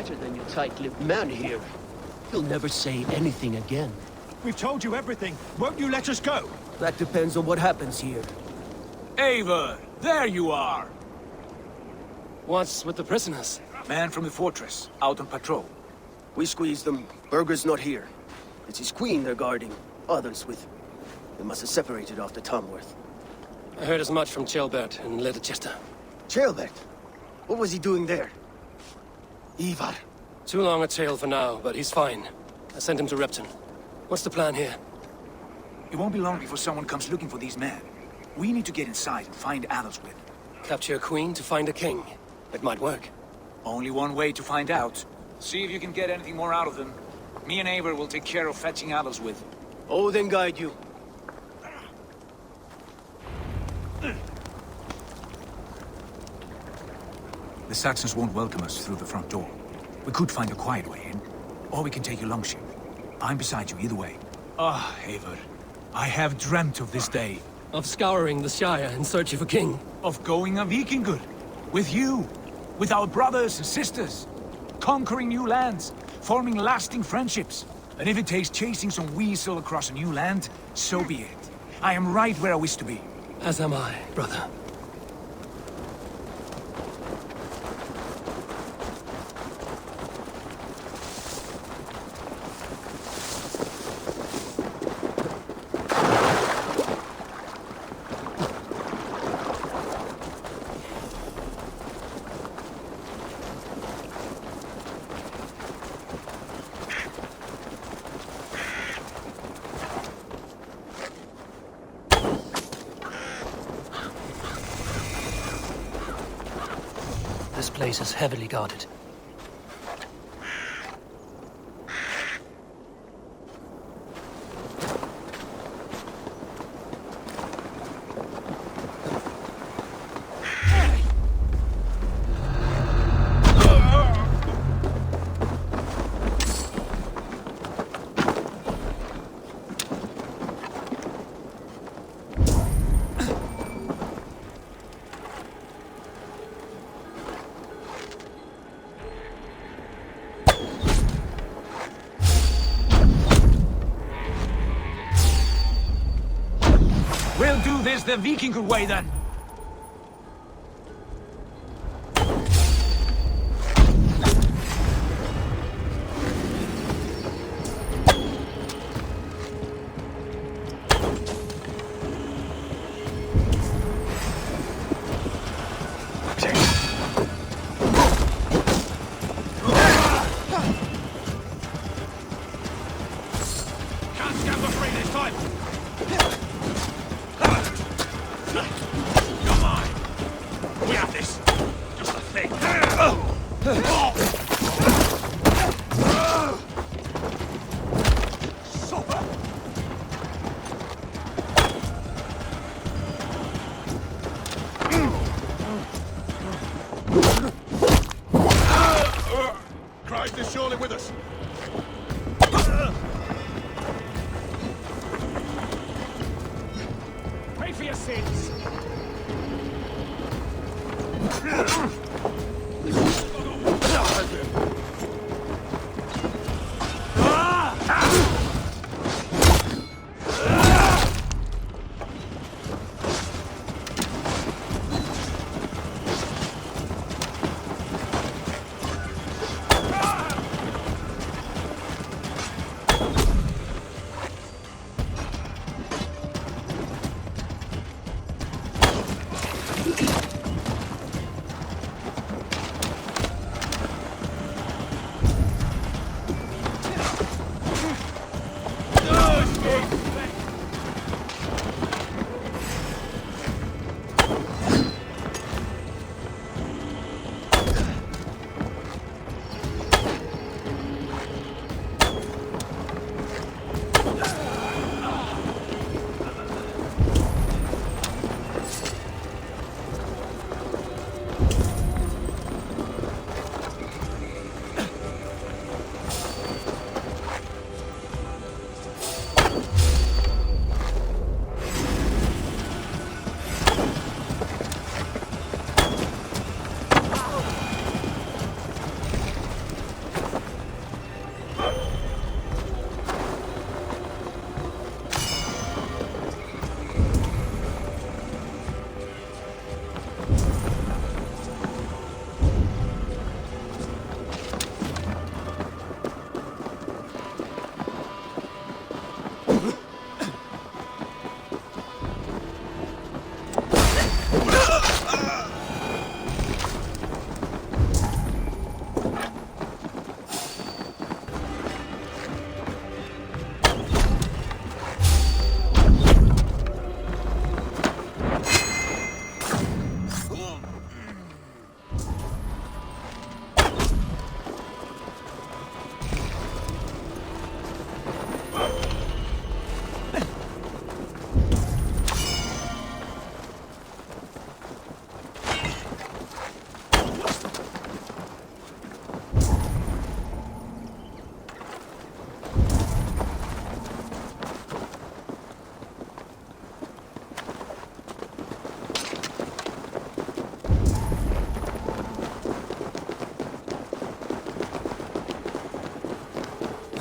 better than your tight-lipped man here. He'll never say anything again. We've told you everything. Won't you let us go? That depends on what happens here. Eivor, there you are! What's with the prisoners? Man from the fortress, out on patrol. We squeezed them. Berger's not here. It's his queen they're guarding. Others with him. They must have separated after Tamworth. I heard as much from Chelbert in Leicester. Chelbert? What was he doing there? Ivar. Too long a tale for now, but he's fine. I sent him to Repton. What's the plan here? It won't be long before someone comes looking for these men. We need to get inside and find Adelswyd. Capture a queen to find a king. It might work. Only one way to find out. See if you can get anything more out of them. Me and Eivor will take care of fetching Adelswyd. Odin guide you. The Saxons won't welcome us through the front door. We could find a quiet way in, or we can take your longship. I'm beside you either way. Ah, Eivor. I have dreamt of this day. Of scouring the Shire in search of a king. Of going a Vikingur. With you. With our brothers and sisters. Conquering new lands. Forming lasting friendships. And if it takes chasing some weasel across a new land, so be it. I am right where I wish to be. As am I, brother. This place is heavily guarded. We'll do this the Vikingur way then. Can't stand for free this time. Come on. We have this. Just a thing. Christ is surely with us. Pay for your sins.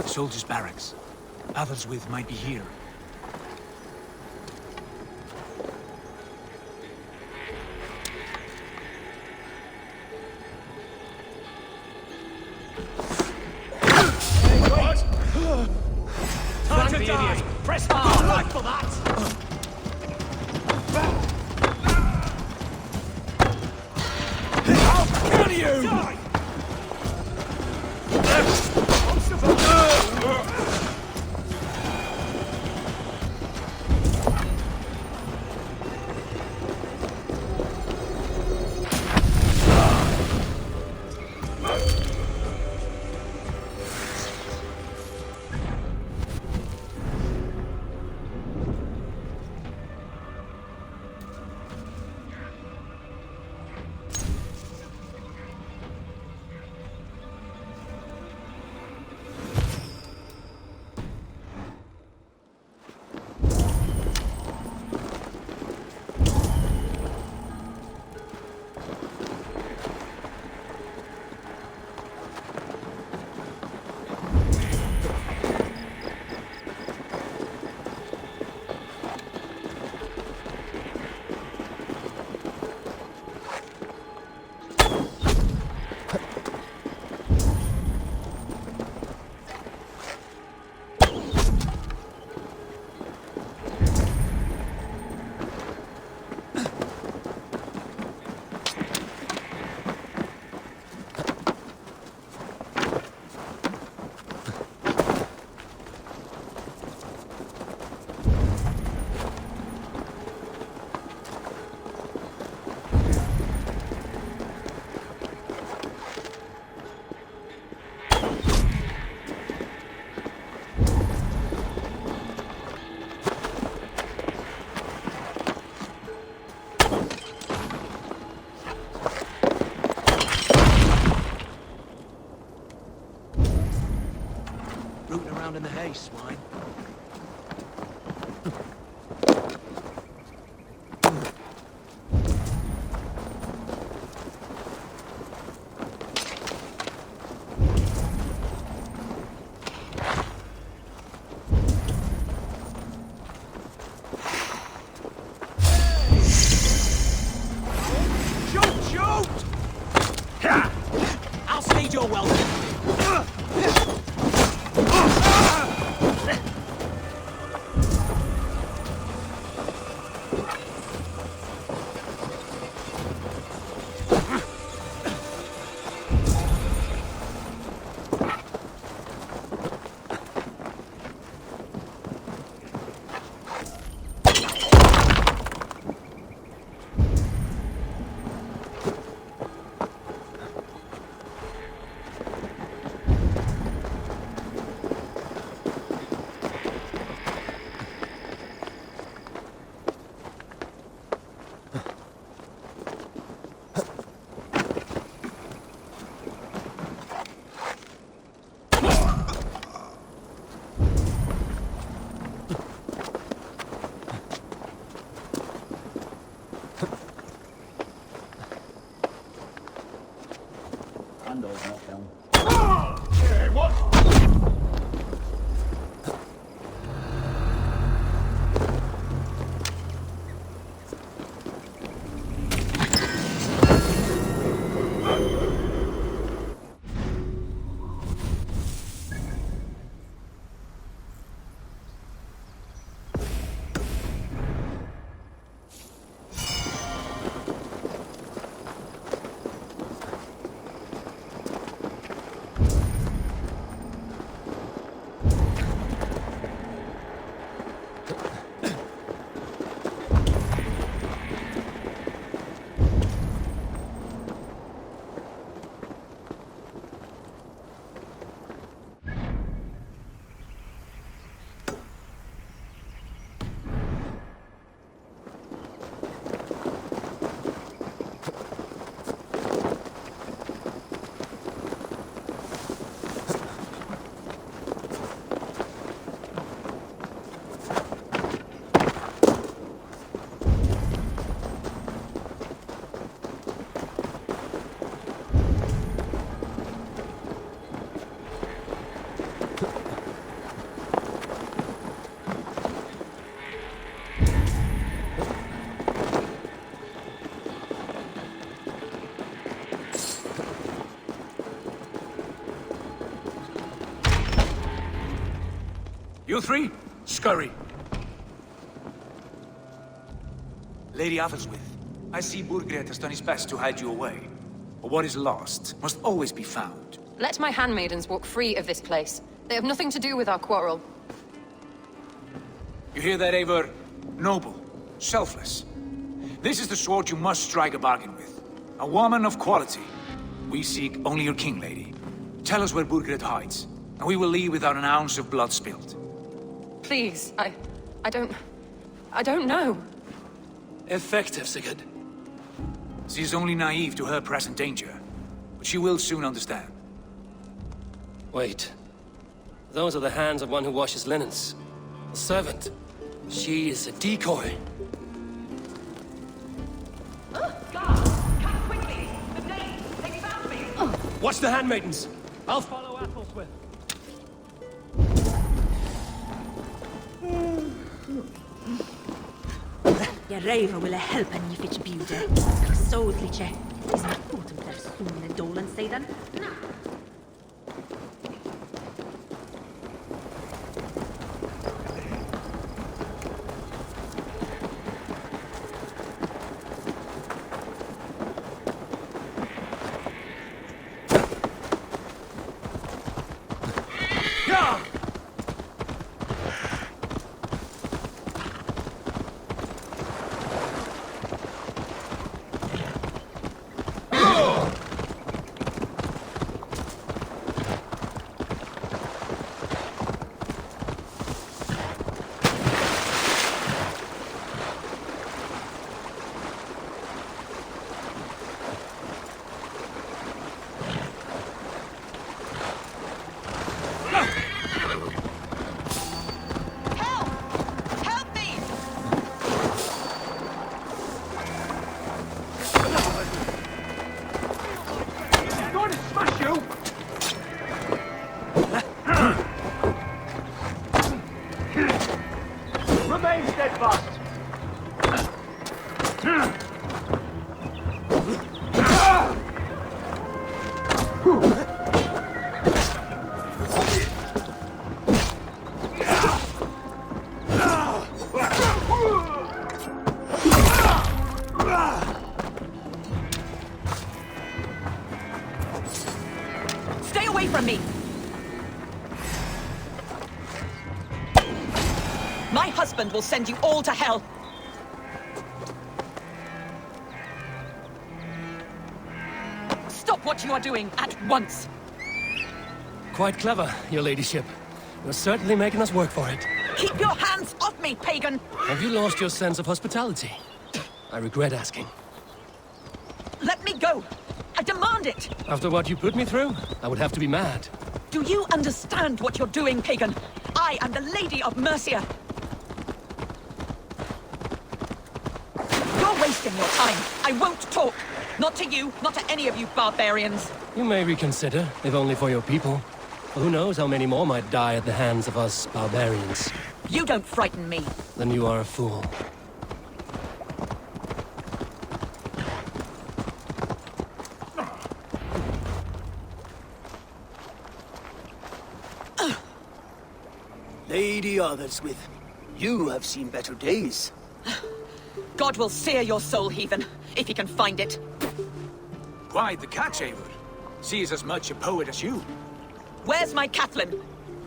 Soldiers' barracks. Others with might be here. Time to die! Press hard! Right for that! How can you? Die! Rooting around in the hay, swine. I'll speed your welcome. You three, scurry. Lady Athelstwith, I see Burgred has done his best to hide you away. But what is lost must always be found. Let my handmaidens walk free of this place. They have nothing to do with our quarrel. You hear that, Eivor? Noble, selfless. This is the sword you must strike a bargain with. A woman of quality. We seek only your king, lady. Tell us where Burgred hides, and we will leave without an ounce of blood spilled. Please, I don't know. Effective, Sigurd. She is only naive to her present danger, but she will soon understand. Wait. Those are the hands of one who washes linens. A servant. She is a decoy. Come quickly! The Danes! They found me! Watch the handmaidens! I'll follow Athelstwith. Jag räver ville hjälpa ni fick bjuda. Så lite. Is my foot där solen dolen sedan? Stay away from me! My husband will send you all to hell! Stop what you are doing at once! Quite clever, your ladyship. You're certainly making us work for it. Keep your hands off me, pagan! Have you lost your sense of hospitality? I regret asking. Let me go! I demand it! After what you put me through, I would have to be mad. Do you understand what you're doing, pagan? I am the Lady of Mercia! You're wasting your time. I won't talk. Not to you, not to any of you barbarians. You may reconsider, if only for your people. Who knows how many more might die at the hands of us barbarians. You don't frighten me. Then you are a fool. Lady Athelstwith, you have seen better days. God will sear your soul, heathen, if he can find it. Quite the catch, Eivor. She is as much a poet as you. Where's my Catelyn?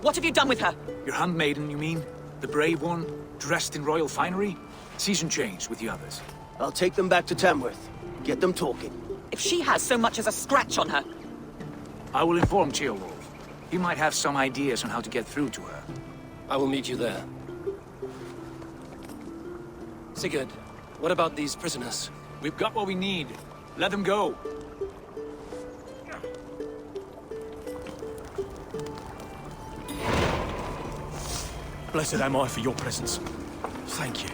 What have you done with her? Your handmaiden, you mean? The brave one, dressed in royal finery? Season change with the others. I'll take them back to Tamworth. Get them talking. If she has so much as a scratch on her, I will inform Ceolwulf. He might have some ideas on how to get through to her. I will meet you there. Sigurd, what about these prisoners? We've got what we need. Let them go. Blessed am I for your presence. Thank you.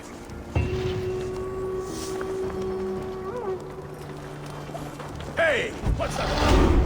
Hey! What's that?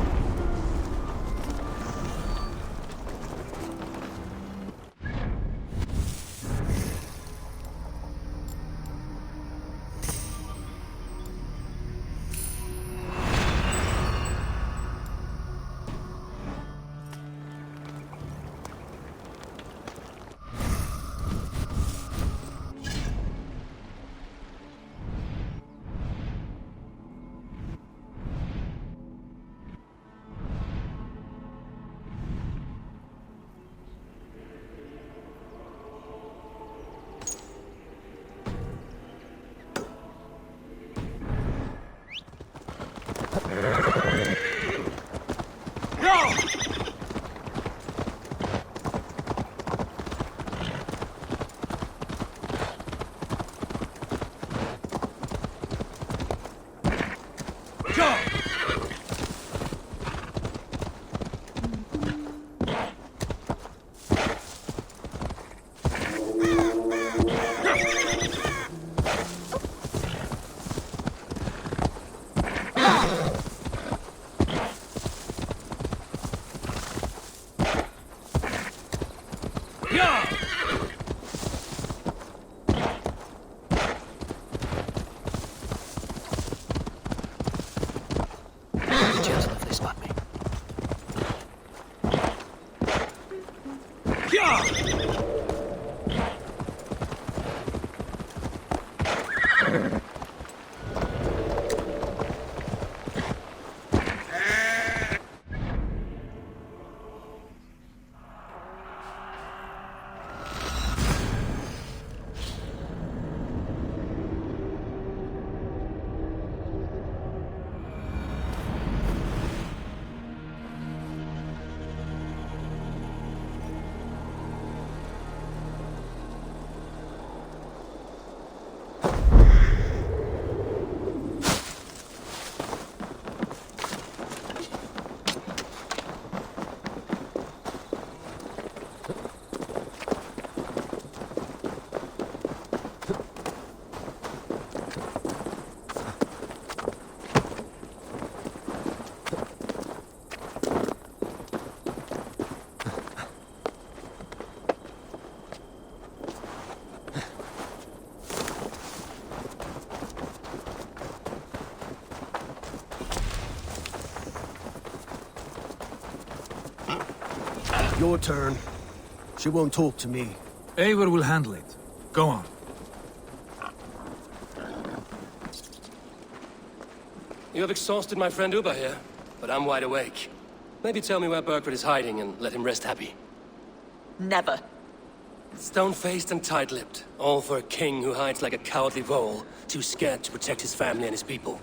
Your turn. She won't talk to me. Eivor will handle it. Go on. You have exhausted my friend Uba here, but I'm wide awake. Maybe tell me where Berkford is hiding and let him rest happy. never. Stone-faced and tight-lipped, all for a king who hides like a cowardly vole, too scared to protect his family and his people.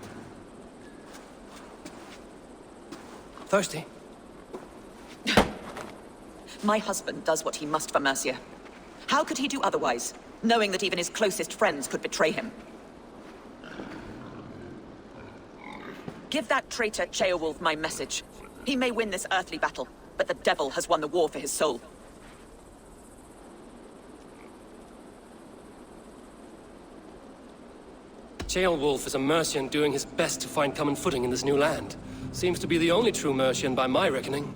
Thirsty? My husband does what he must for Mercia. How could he do otherwise, knowing that even his closest friends could betray him? Give that traitor Ceolwulf my message. He may win this earthly battle, but the devil has won the war for his soul. Ceolwulf is a Mercian doing his best to find common footing in this new land. Seems to be the only true Mercian by my reckoning.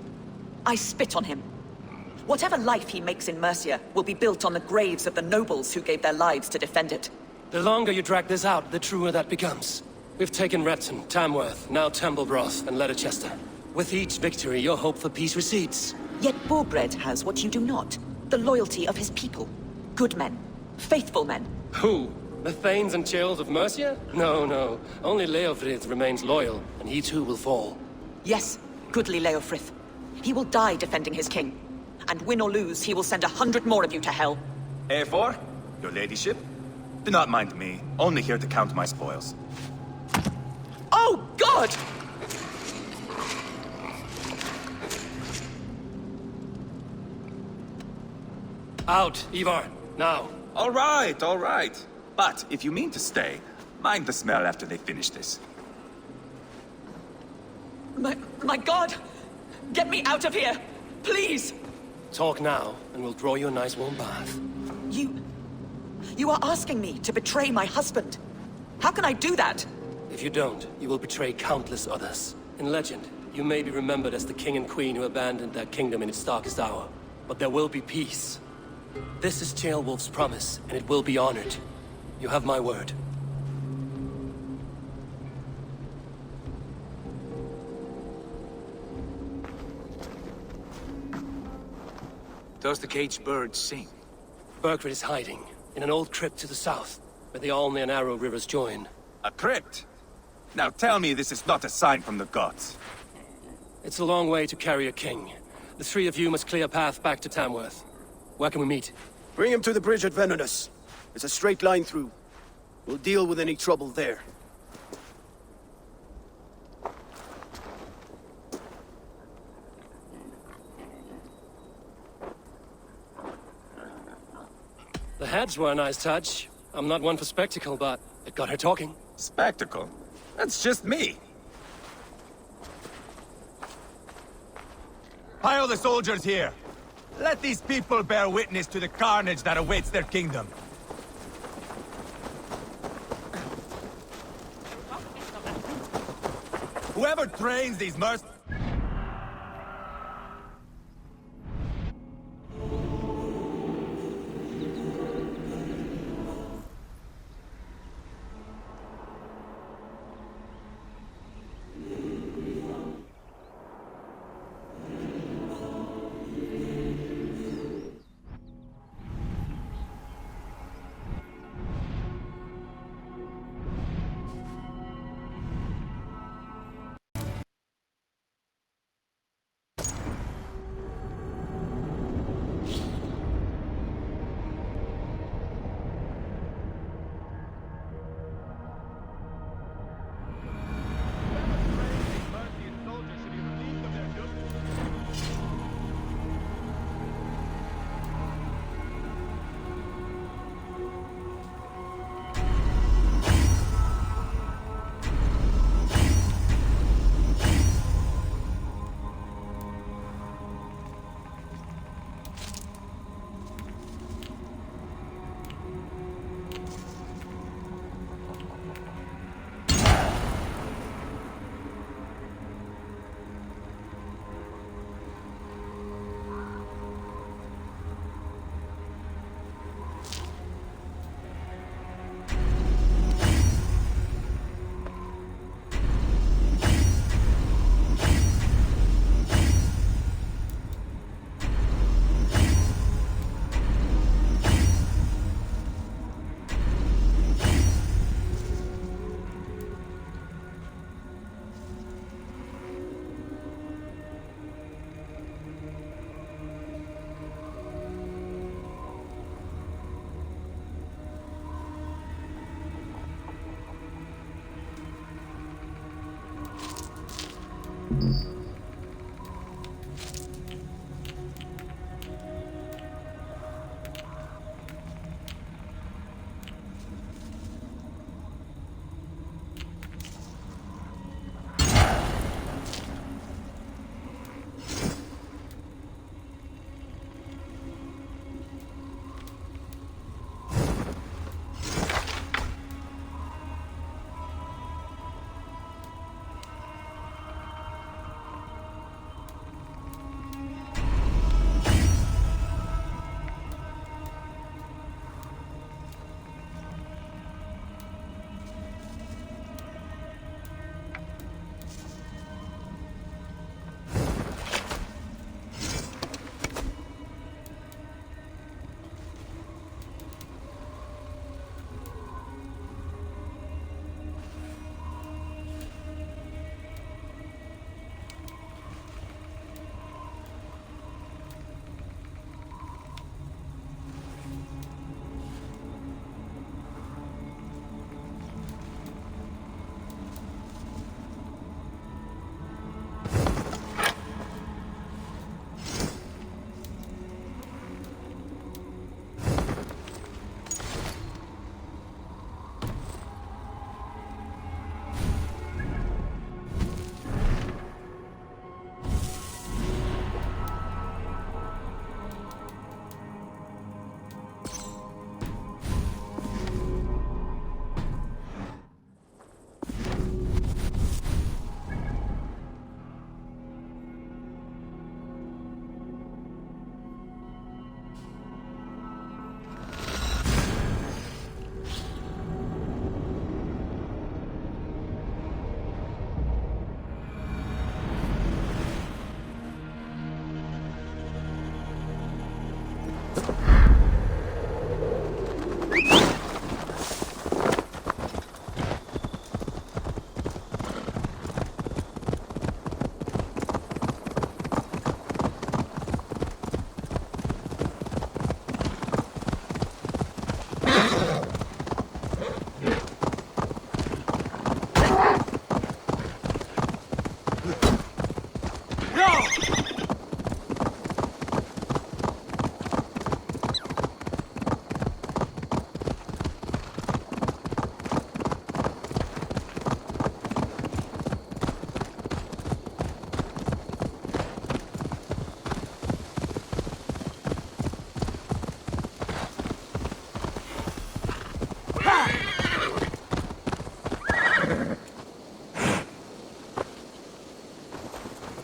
I spit on him. Whatever life he makes in Mercia will be built on the graves of the nobles who gave their lives to defend it. The longer you drag this out, the truer that becomes. We've taken Repton, Tamworth, now Templebroth, and Leicester. With each victory, your hope for peace recedes. Yet Borgred has what you do not. The loyalty of his people. Good men. Faithful men. Who? The Thanes and Churls of Mercia? No, no. Only Leofrith remains loyal, and he too will fall. Yes, goodly Leofrith. He will die defending his king. And win or lose, he will send 100 more of you to hell. A4, your ladyship? Do not mind me, only here to count my spoils. Oh, God! Out, Ivar, now. All right. But if you mean to stay, mind the smell after they finish this. My God! Get me out of here! Please! Talk now, and we'll draw you a nice warm bath. You are asking me to betray my husband. How can I do that? If you don't, you will betray countless others. In legend, you may be remembered as the king and queen who abandoned their kingdom in its darkest hour. But there will be peace. This is Ceolwulf's promise, and it will be honored. You have my word. Does the caged bird sing? Bergford is hiding in an old crypt to the south, where the Alney and Arrow rivers join. A crypt? Now tell me this is not a sign from the gods. It's a long way to carry a king. The three of you must clear a path back to Tamworth. Where can we meet? Bring him to the bridge at Venonus. It's a straight line through. We'll deal with any trouble there. The heads were a nice touch. I'm not one for spectacle, but it got her talking. Spectacle? That's just me. Pile the soldiers here. Let these people bear witness to the carnage that awaits their kingdom. Whoever trains these mercenaries...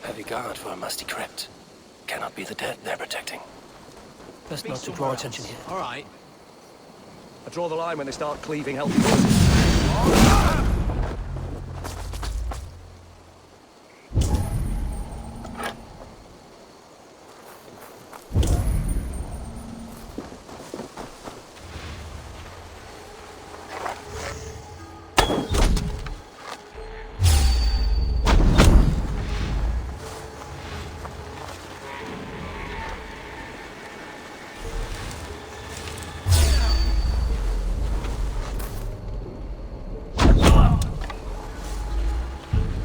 Heavy guard for a musty crypt. Cannot be the dead they're protecting. Best Be not to somewhere draw else. attention here. All right. I draw the line when they start cleaving healthy horses.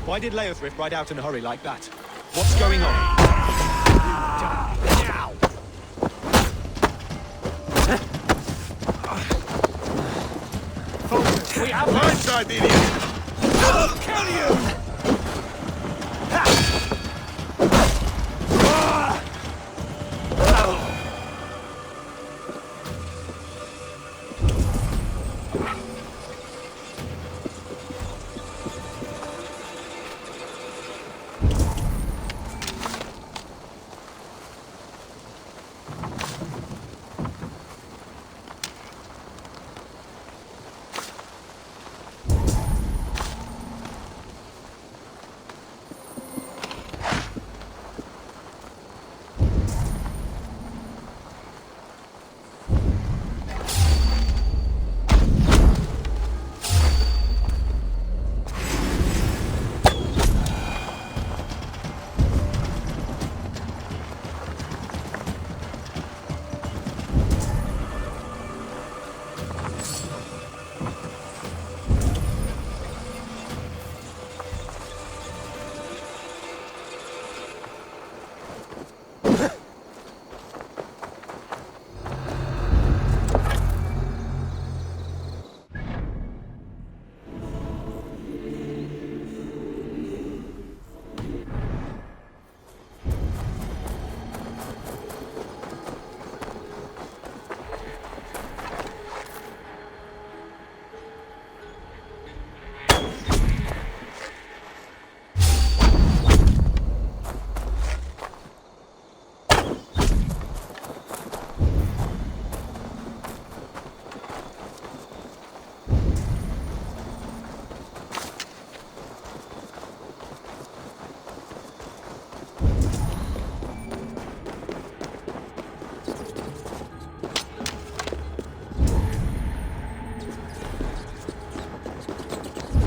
Why did Leothric ride out in a hurry like that? What's going on? Focus! We have blindside, idiot! I'll kill you!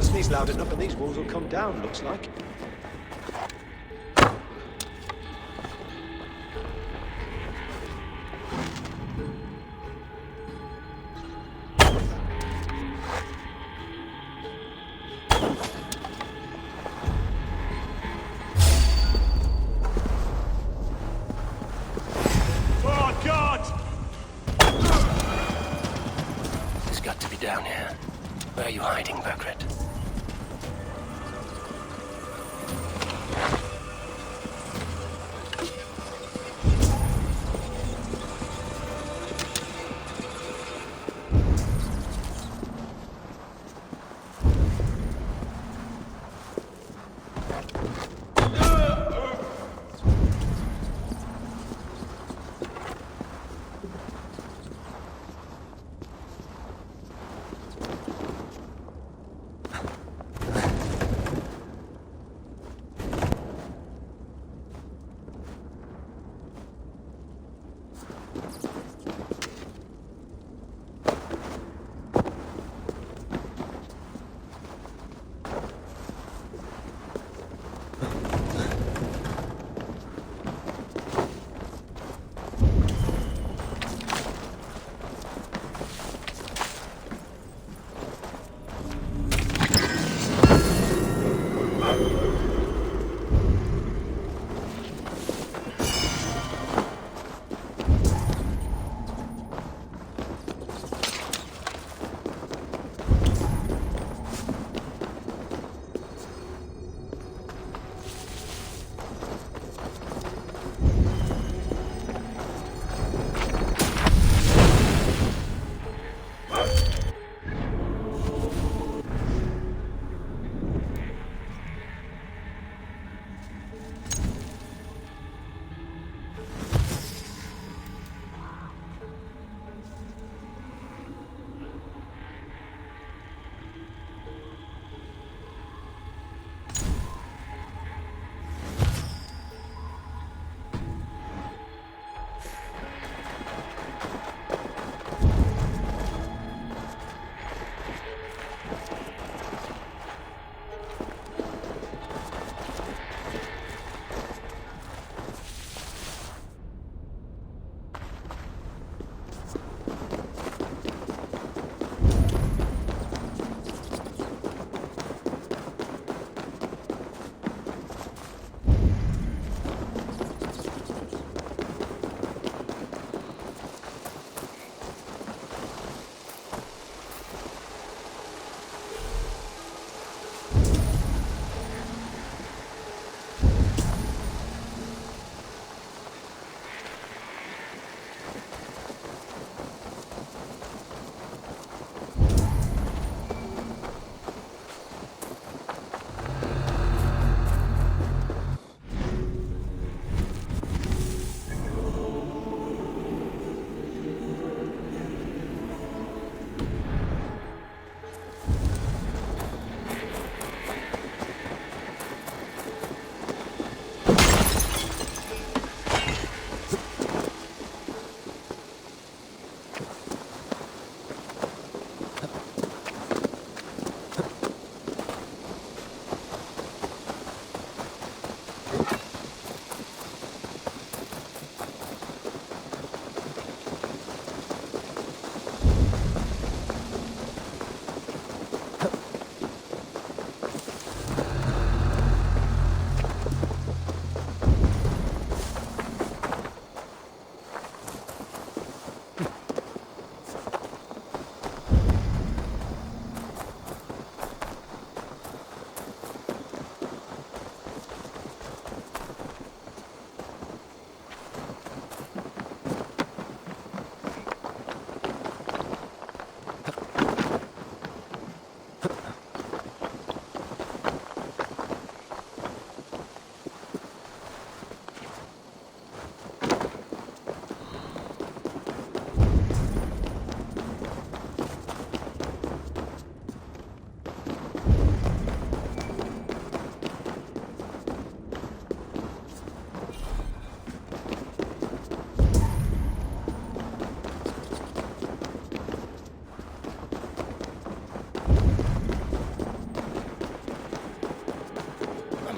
Sneeze loud enough and these walls will come down, looks like. Oh, God! He's got to be down here. Where are you hiding, Bergret?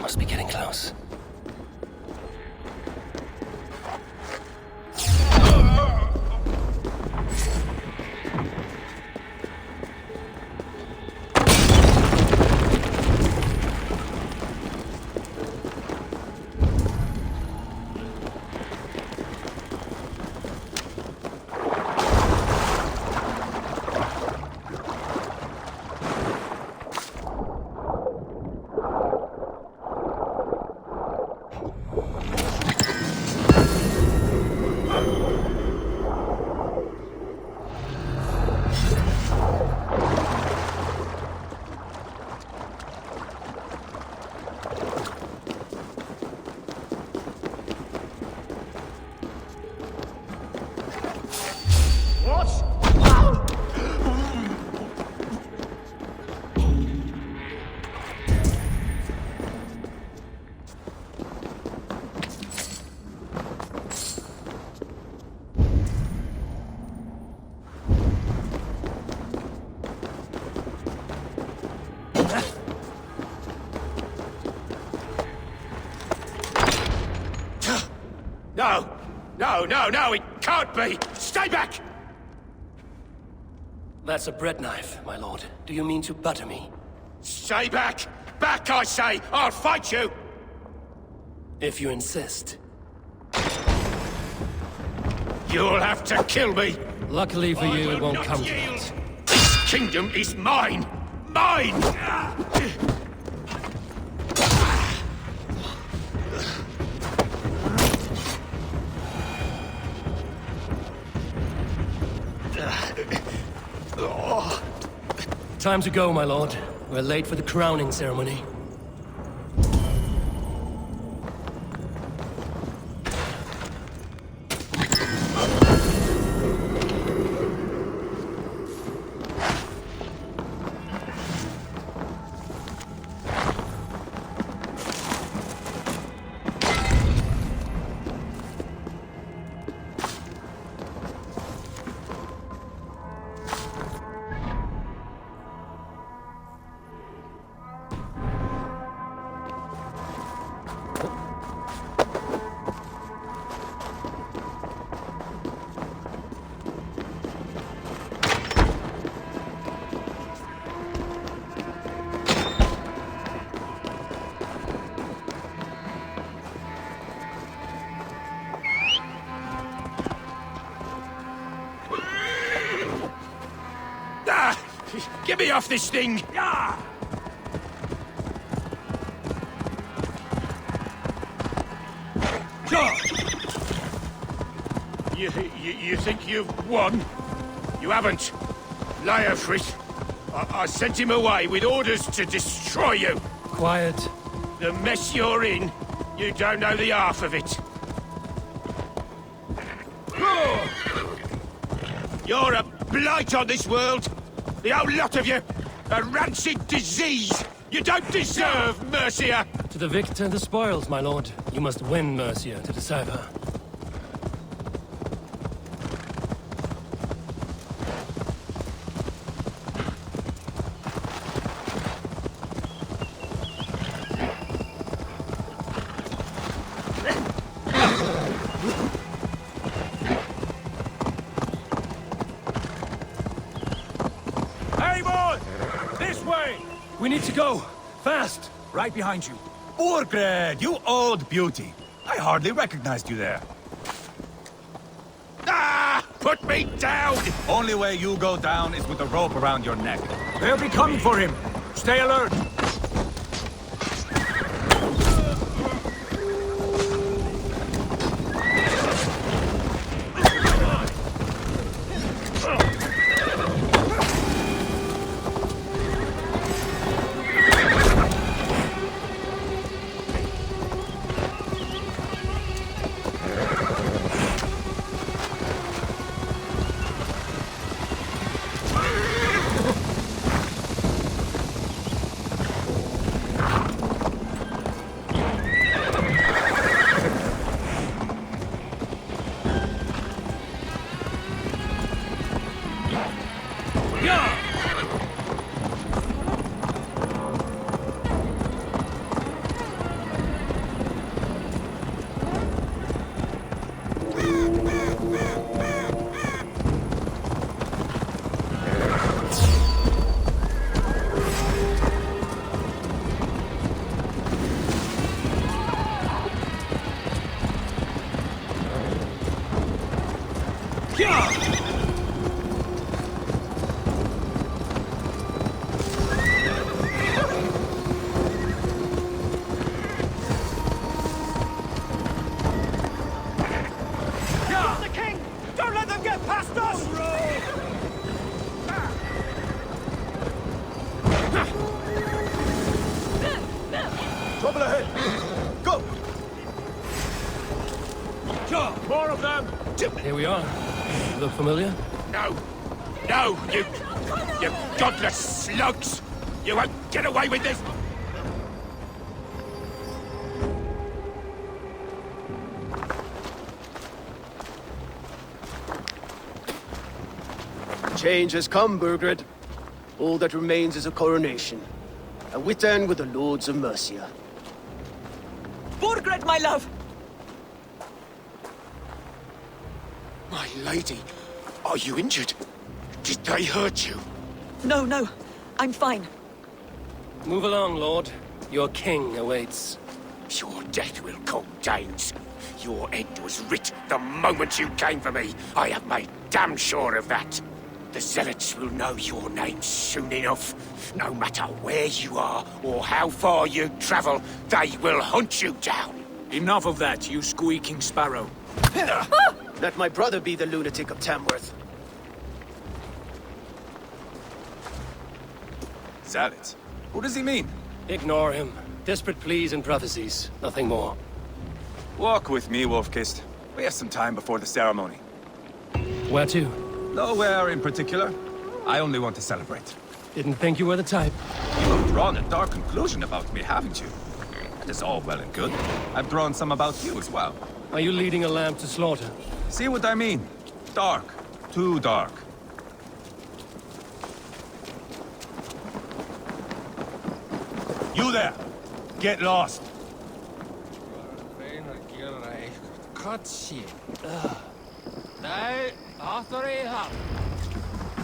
must be getting close. No! No, no, no, it can't be! Stay back! That's a bread knife, my lord. Do you mean to butter me? Stay back! Back, I say! I'll fight you! If you insist. You'll have to kill me! Luckily for you, it won't not come to yield. that. This kingdom is mine! Mine! Time to go, my lord. We're late for the crowning ceremony. Get me off this thing! You think you've won? You haven't. Liar, Frit. I sent him away with orders to destroy you. Quiet. The mess you're in, you don't know the half of it. You're a blight on this world. The whole lot of you. A rancid disease. You don't deserve Mercia. To the victor, the spoils, my lord. You must win Mercia to deserve her. We need to go! Fast! Right behind you. Burgred, you old beauty. I hardly recognized you there. Ah! Put me down! Only way you go down is with a rope around your neck. They'll be coming for him. Stay alert. Here we are. Look familiar? No! No, you godless slugs! You won't get away with this! Change has come, Burgred. All that remains is a coronation. A Witan with the Lords of Mercia. Burgred, my love! My lady, are you injured? Did they hurt you? No, no. I'm fine. Move along, Lord. Your king awaits. Your death will come, Danes. Your end was writ the moment you came for me. I have made damn sure of that. The Zealots will know your name soon enough. No matter where you are or how far you travel, they will hunt you down. Enough of that, you squeaking sparrow. Let my brother be the lunatic of Tamworth. Zealots? Who does he mean? Ignore him. Desperate pleas and prophecies. Nothing more. Walk with me, Wolfkist. We have some time before the ceremony. Where to? Nowhere in particular. I only want to celebrate. Didn't think you were the type. You have drawn a dark conclusion about me, haven't you? That is all well and good. I've drawn some about you as well. Are you leading a lamb to slaughter? See what I mean? Dark. Too dark. You there! Get lost!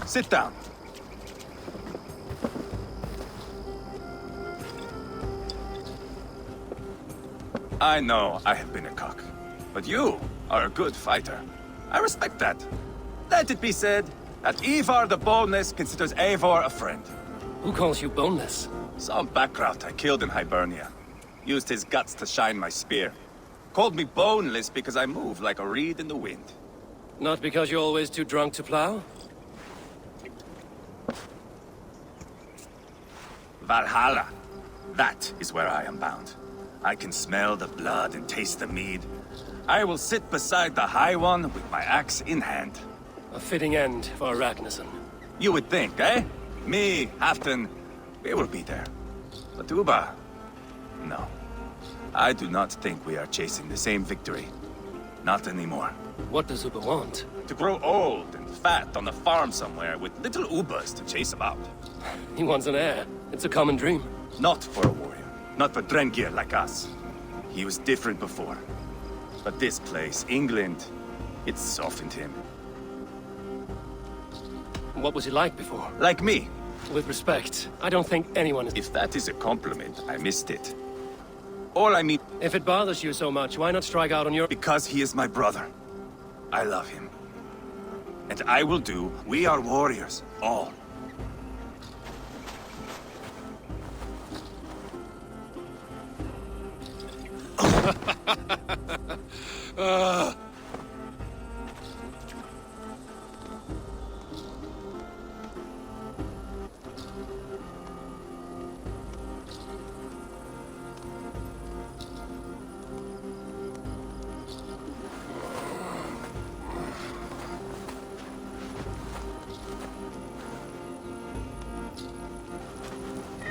Sit down. I know I have been a cock, but you are a good fighter. I respect that. Let it be said that Ivar the Boneless considers Eivor a friend. Who calls you boneless? Some background I killed in Hibernia. Used his guts to shine my spear. Called me boneless because I move like a reed in the wind. Not because you're always too drunk to plow? Valhalla. That is where I am bound. I can smell the blood and taste the mead. I will sit beside the High One with my axe in hand. A fitting end for Ragnarsson. You would think, eh? Me, Halfdan, we will be there. But Uba, no. I do not think we are chasing the same victory. Not anymore. What does Uba want? To grow old and fat on a farm somewhere with little Ubas to chase about. He wants an heir. It's a common dream. Not for a warrior. Not for Drengir like us. He was different before. But this place, England, it softened him. What was he like before? Like me. With respect, I don't think anyone is... If that is a compliment, I missed it. All I mean... If it bothers you so much, why not strike out on your... Because he is my brother. I love him. And I will do. We are warriors, all.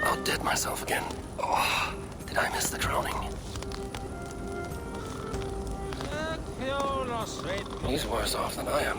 I'll dead myself again. Oh, did I miss the drowning? He's worse off than I am.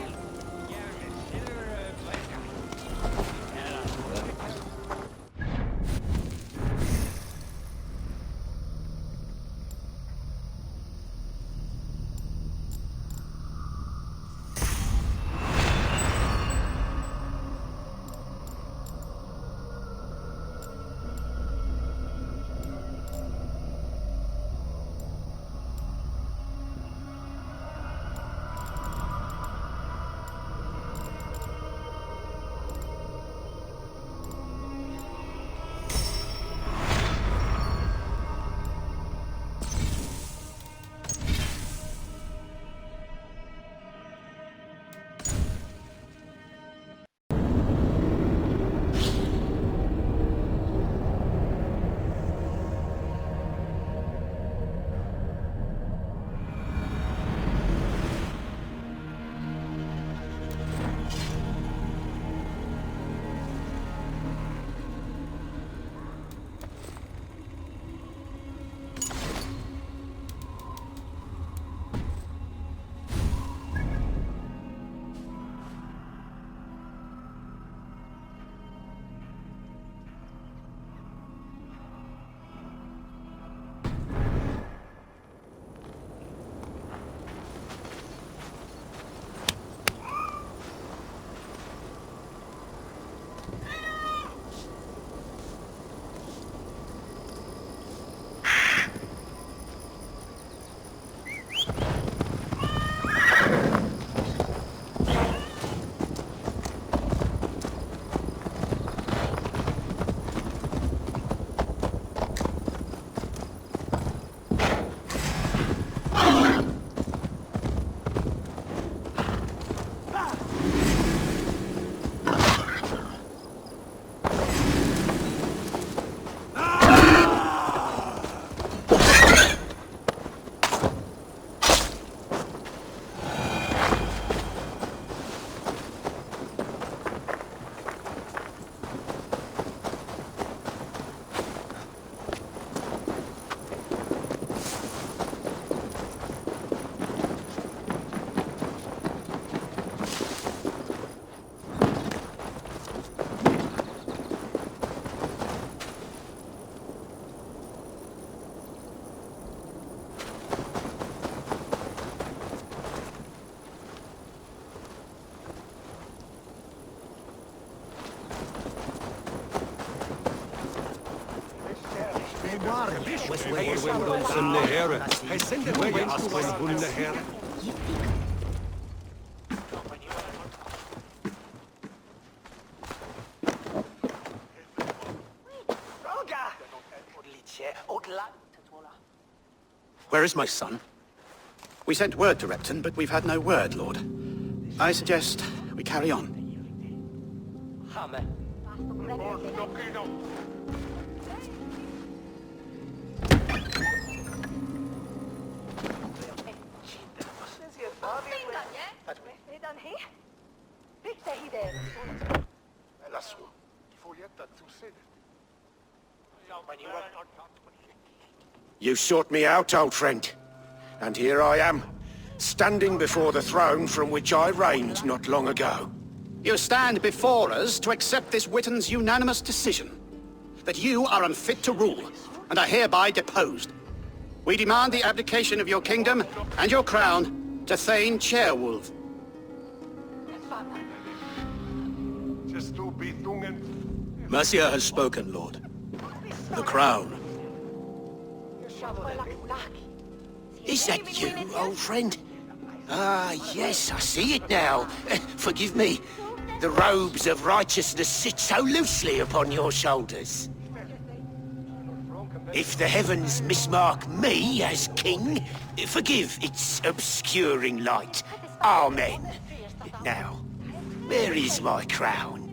Where is my son? We sent word to Repton, but we've had no word, Lord. I suggest we carry on. You sought me out, old friend. And here I am, standing before the throne from which I reigned not long ago. You stand before us to accept this Witten's unanimous decision. That you are unfit to rule, and are hereby deposed. We demand the abdication of your kingdom and your crown to Thane Ceolwulf. Mercia has spoken, Lord. The crown. Is that you, old friend? Ah, yes, I see it now. Forgive me. The robes of righteousness sit so loosely upon your shoulders. If the heavens mismark me as king, forgive its obscuring light. Amen. Now, where is my crown?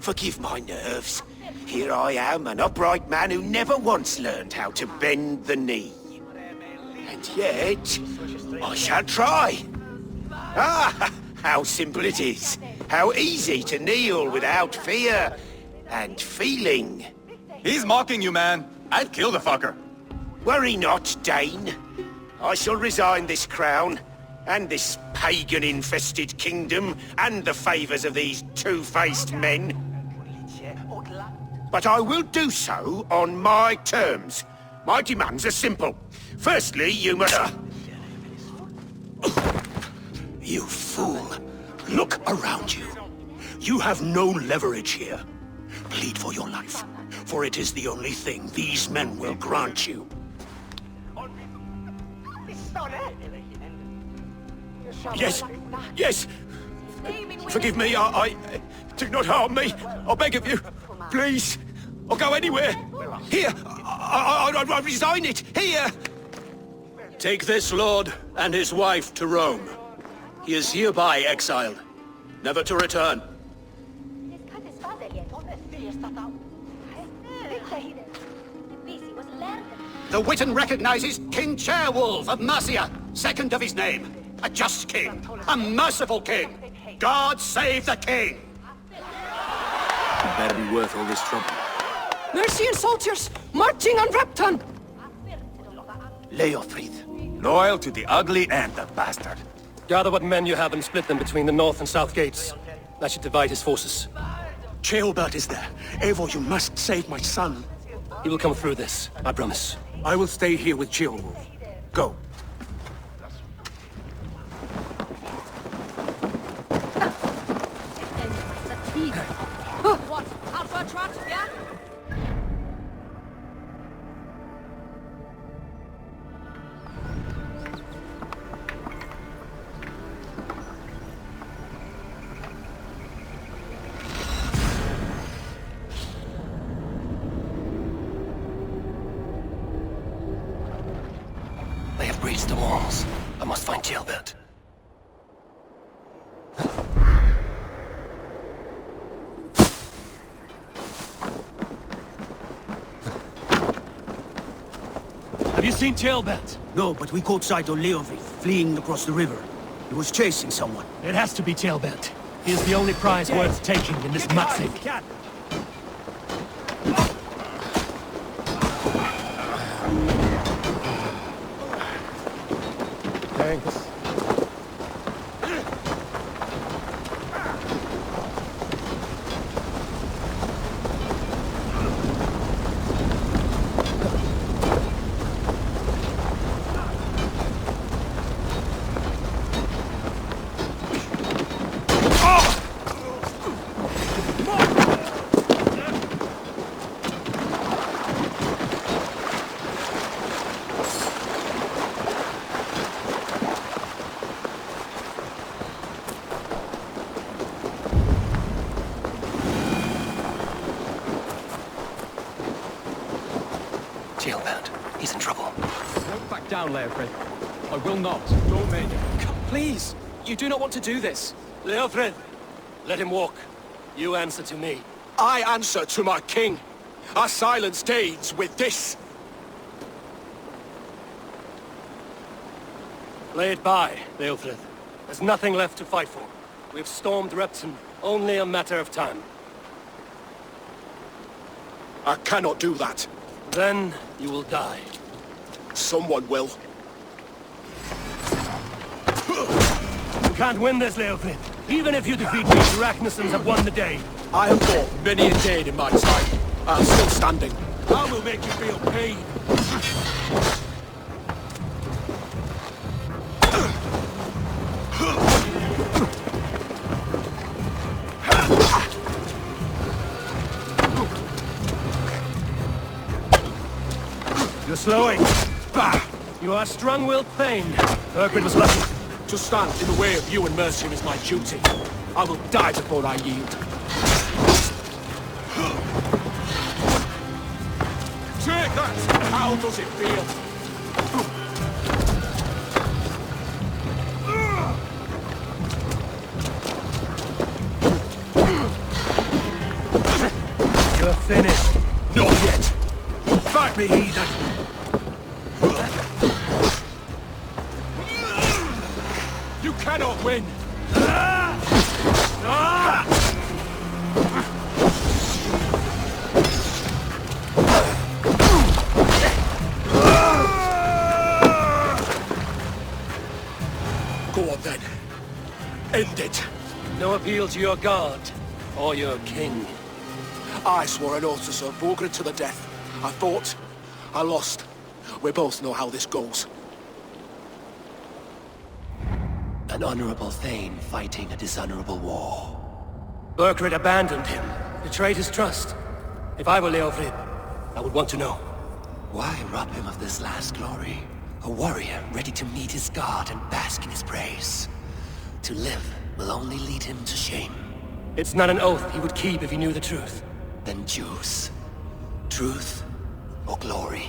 Forgive my nerves. Here I am, an upright man who never once learned how to bend the knee. And yet, I shall try. Ah, how simple it is. How easy to kneel without fear and feeling. He's mocking you, man. I'd kill the fucker. Worry not, Dane. I shall resign this crown, and this pagan-infested kingdom, and the favors of these two-faced men. But I will do so on my terms. My demands are simple. Firstly, you must... You fool. Look around you. You have no leverage here. Plead for your life, for it is the only thing these men will grant you. Yes, yes. Forgive me, I do not harm me. I beg of you. Please. I'll go anywhere. Here. I'll resign it. Here. Take this lord and his wife to Rome. He is hereby exiled, never to return. The Witten recognizes King Ceolwulf of Mercia, second of his name. A just king, a merciful king. God save the king! It better be worth all this trouble. Mercian soldiers marching on Repton! Leofrid. Loyal to the ugly and the bastard. Gather what men you have and split them between the north and south gates. That should divide his forces. Ceolbert is there. Eivor, you must save my son. He will come through this, I promise. I will stay here with Ceolwulf. Go. What? Out for a trot, yeah? They have breached the walls. I must find Ceolbert. Have you seen Ceolbert? No, but we caught sight of Leofrid fleeing across the river. He was chasing someone. It has to be Ceolbert. He is the only prize worth taking in this mudsing. Thanks. down, Leofrid. I will not. No, men. Please! You do not want to do this. Leofrid, let him walk. You answer to me. I answer to my king. I silence deeds with this. Lay it by, Leofrid. There's nothing left to fight for. We've stormed Repton. Only a matter of time. I cannot do that. Then you will die. Someone will. You can't win this, Leofrid. Even if you defeat me, the Ragnarsons have won the day. I have fought many a day in my time. I'm still standing. I will make you feel pain. You're slowing. Bah! You are strong-willed thane. Urquhart was lucky. To stand in the way of you and Mercian is my duty. I will die before I yield. Take that! How does it feel? You're finished. Not yet. Fight me, heathen! You cannot win! Go on then. End it. No appeal to your god or your king. I swore an oath to serve Borgred to the death. I fought. I lost. We both know how this goes. An honorable thane fighting a dishonorable war. Urquhart abandoned him, betrayed his trust. If I were Leofrid, I would want to know. Why rob him of this last glory? A warrior ready to meet his god and bask in his praise. To live will only lead him to shame. It's not an oath he would keep if he knew the truth. Then choose. Truth or glory.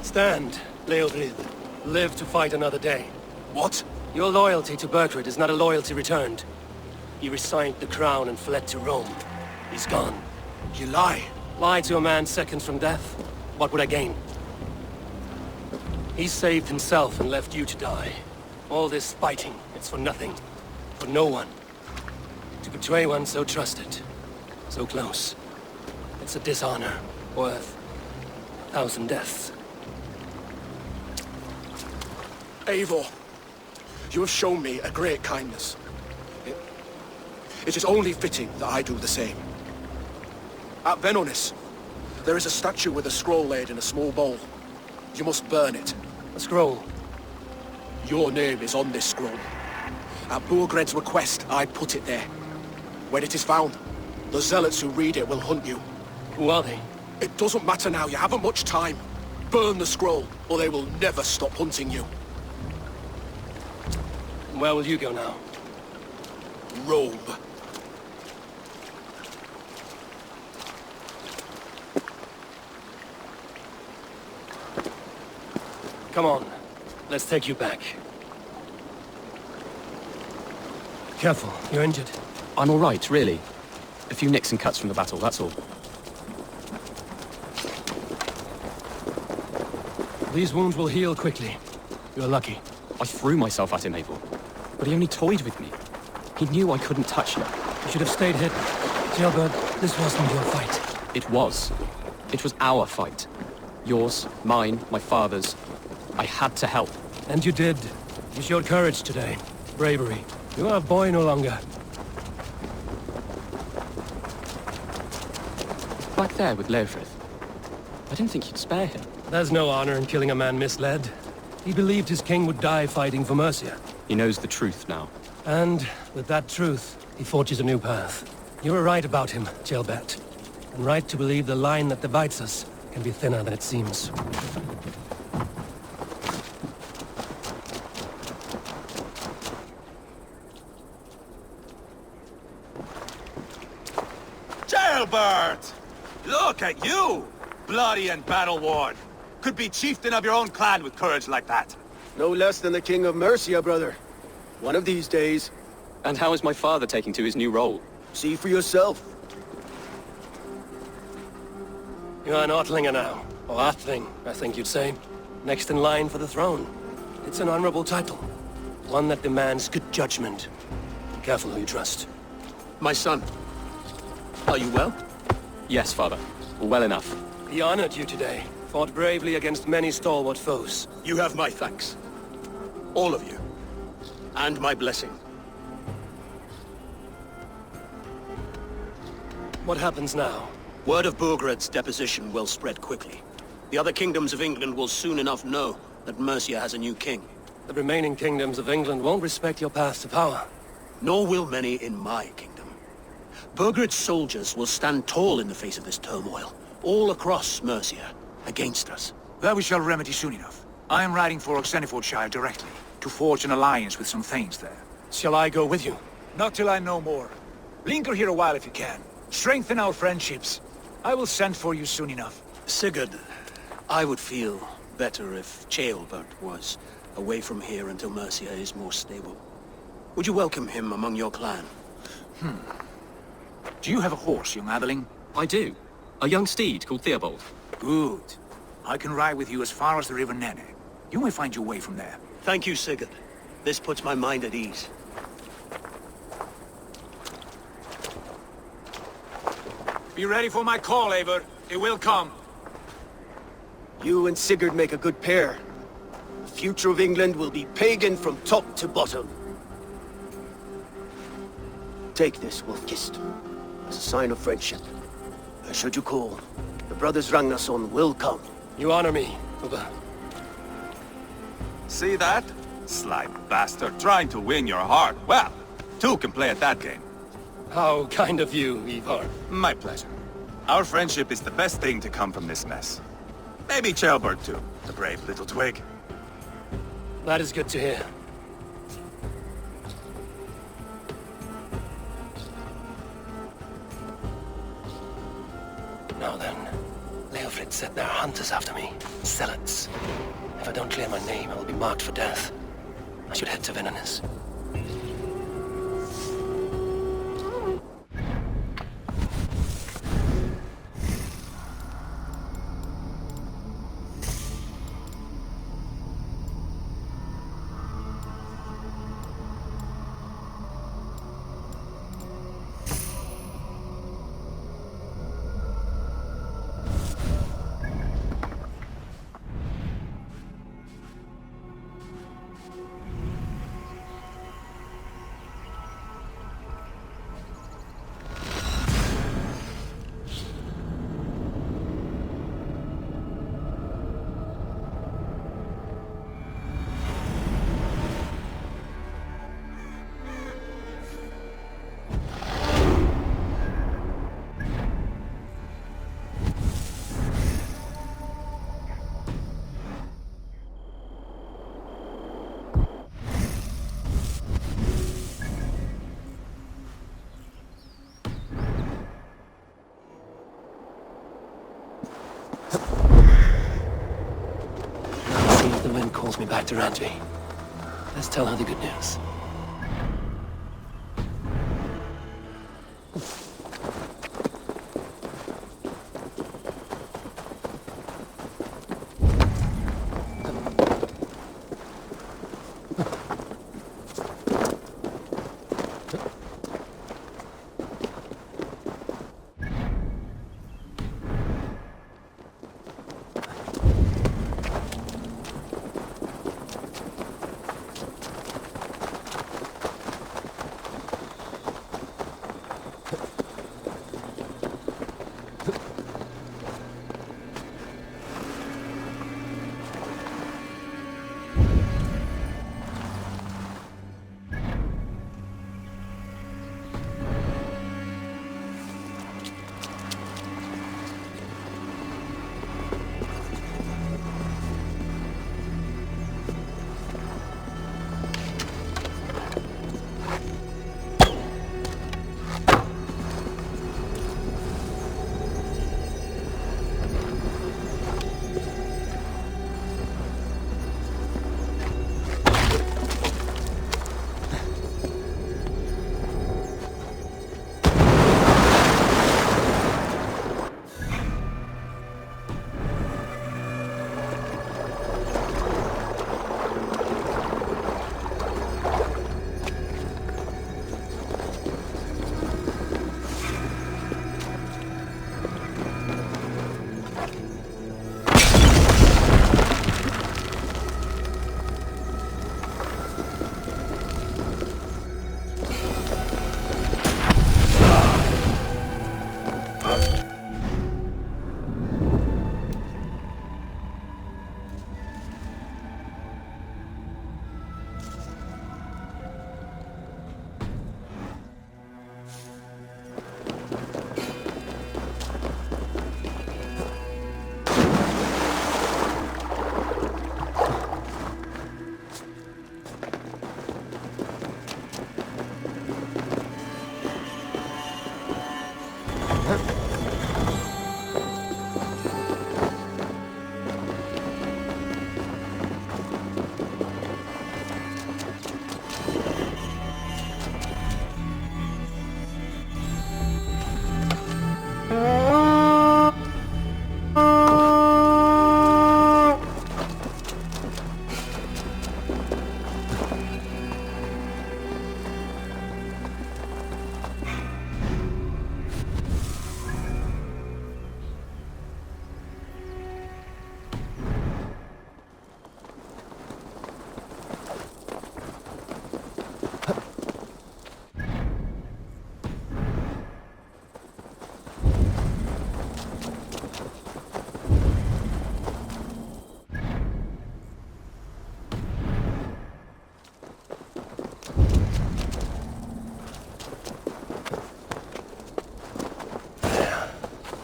Stand, Leofrid. Live to fight another day. What? Your loyalty to Urquhart is not a loyalty returned. He resigned the crown and fled to Rome. He's gone. You lie. Lie to a man seconds from death? What would I gain? He saved himself and left you to die. All this fighting, it's for nothing. For no one. To betray one so trusted. So close. It's a dishonor worth 1,000 deaths. Eivor, you have shown me a great kindness. It is only fitting that I do the same. At Venonis, there is a statue with a scroll laid in a small bowl. You must burn it. A scroll? Your name is on this scroll. At Borgred's request, I put it there. When it is found, the zealots who read it will hunt you. Who are they? It doesn't matter now, you haven't much time. Burn the scroll, or they will never stop hunting you. Where will you go now? Rome. Come on. Let's take you back. Careful, you're injured. I'm all right, really. A few nicks and cuts from the battle, that's all. These wounds will heal quickly. You're lucky. I threw myself at him, Abel. But he only toyed with me. He knew I couldn't touch him. You should have stayed hidden. Jailbird, this wasn't your fight. It was. It was our fight. Yours, mine, my father's. I had to help. And you did. You showed courage today. Bravery. You are a boy no longer. Back there with Leofrid. I didn't think you'd spare him. There's no honor in killing a man misled. He believed his king would die fighting for Mercia. He knows the truth now. And with that truth, he forges a new path. You were right about him, Jailbert. And right to believe the line that divides us can be thinner than it seems. Ceolbert! Look at you! Bloody and battle-worn. Could be chieftain of your own clan with courage like that. No less than the King of Mercia, brother. One of these days. And how is my father taking to his new role? See for yourself. You're an Ortlinger now. Or Arthling, I think you'd say. Next in line for the throne. It's an honorable title. One that demands good judgment. Be careful who you trust. My son, are you well? Yes, father. Well enough. He honored you today. Fought bravely against many stalwart foes. You have my thanks. All of you. And my blessing. What happens now? Word of Burgred's deposition will spread quickly. The other kingdoms of England will soon enough know that Mercia has a new king. The remaining kingdoms of England won't respect your path to power. Nor will many in my kingdom. Burgred's soldiers will stand tall in the face of this turmoil, all across Mercia, against us. That we shall remedy soon enough. I am riding for Oxenfordshire directly, to forge an alliance with some thanes there. Shall I go with you? Not till I know more. Linger here a while if you can. Strengthen our friendships. I will send for you soon enough. Sigurd, I would feel better if Ceolbert was away from here until Mercia is more stable. Would you welcome him among your clan? Do you have a horse, young atheling? I do. A young steed called Theobald. Good. I can ride with you as far as the River Nene. You may find your way from there. Thank you, Sigurd. This puts my mind at ease. Be ready for my call, Eivor. It will come. You and Sigurd make a good pair. The future of England will be pagan from top to bottom. Take this, Wolfkist, as a sign of friendship. And should you call, the brothers Ragnarsson will come. You honor me, Ubba. See that? Sly bastard trying to win your heart. Well, two can play at that game. How kind of you, Ivar. My pleasure. Our friendship is the best thing to come from this mess. Maybe Ceolbert too, the brave little twig. That is good to hear. Now then, Leofrid said there are hunters after me. Zealots. If I don't clear my name, I will be marked for death. I should head to Venanis. The wind calls me back to Randvi. Let's tell her the good news.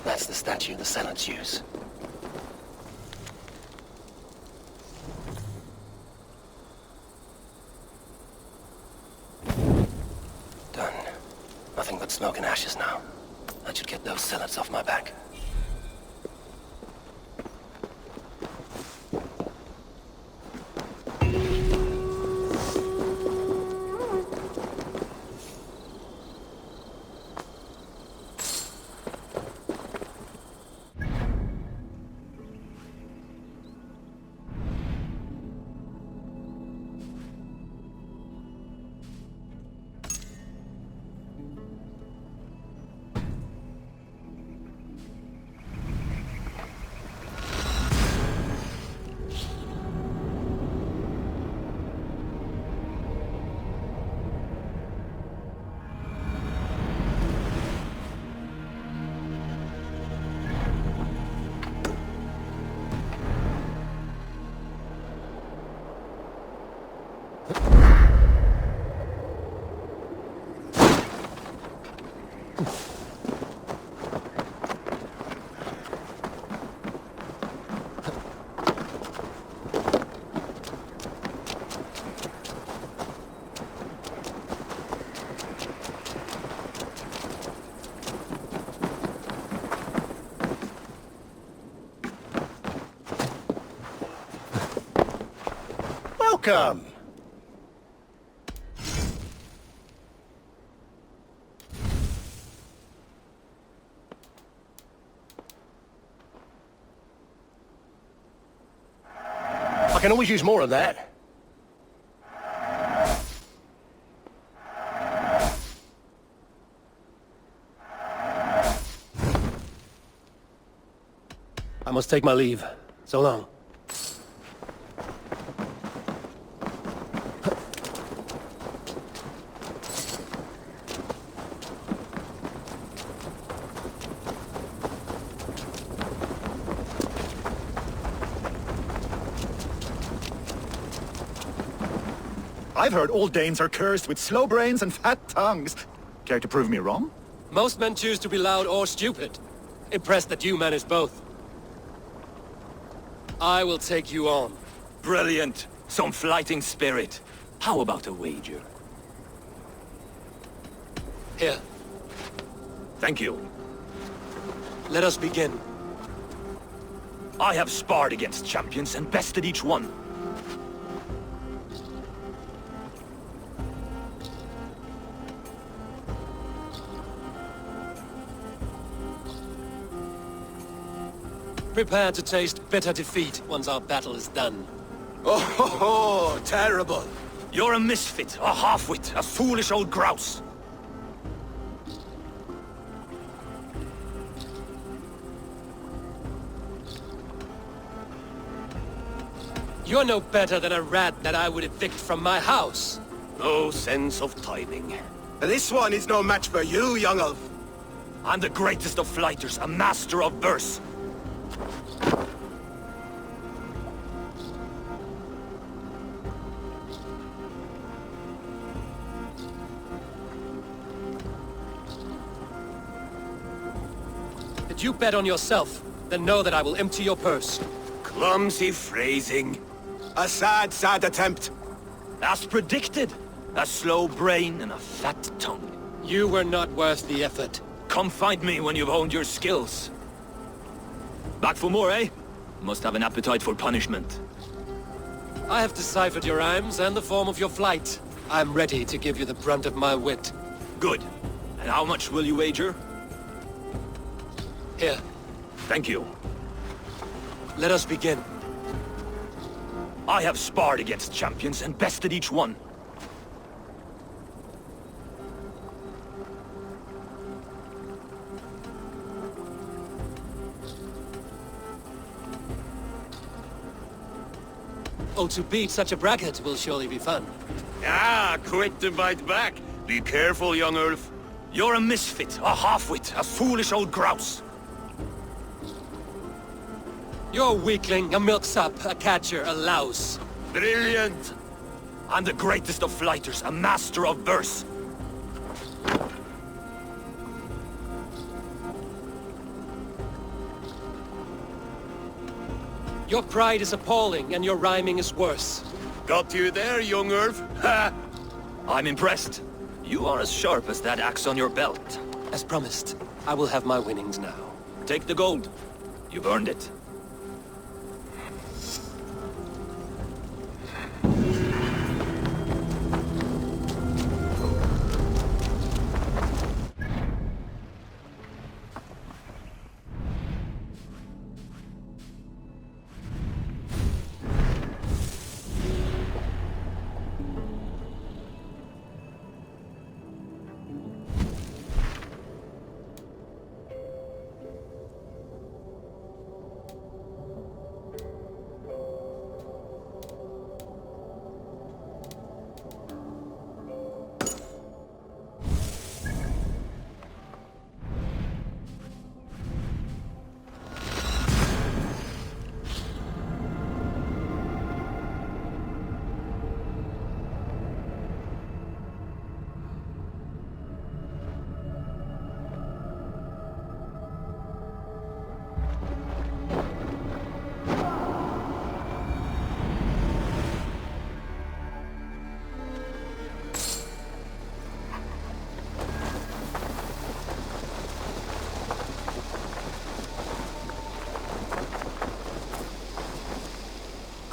That's the statue the Zealots use. Done. Nothing but smoke and ashes now. That should get those Zealots off my back. Welcome! I can always use more of that. I must take my leave. So long. I've heard all Danes are cursed with slow brains and fat tongues. Care to prove me wrong? Most men choose to be loud or stupid. Impressed that you manage both. I will take you on. Brilliant. Some fighting spirit. How about a wager? Here. Thank you. Let us begin. I have sparred against champions and bested each one. Prepare to taste bitter defeat once our battle is done. Oh, terrible. You're a misfit, a half-wit, a foolish old grouse. You're no better than a rat that I would evict from my house. No sense of timing. This one is no match for you, young elf. I'm the greatest of flighters, a master of verse. Did you bet on yourself? Then know that I will empty your purse. Clumsy phrasing. A sad, sad attempt. As predicted. A slow brain and a fat tongue. You were not worth the effort. Come find me when you've honed your skills. Back for more, eh? Must have an appetite for punishment. I have deciphered your rhymes and the form of your flight. I'm ready to give you the brunt of my wit. Good. And how much will you wager? Here. Thank you. Let us begin. I have sparred against champions and bested each one. Oh, to beat such a bracket will surely be fun. Ah, quick to bite back. Be careful, young Earth. You're a misfit, a half-wit, a foolish old grouse. You're a weakling, a milksop, a catcher, a louse. Brilliant! I'm the greatest of flighters, a master of verse. Your pride is appalling, and your rhyming is worse. Got you there, young Earth? Ha! I'm impressed. You are as sharp as that axe on your belt. As promised, I will have my winnings now. Take the gold. You've earned it.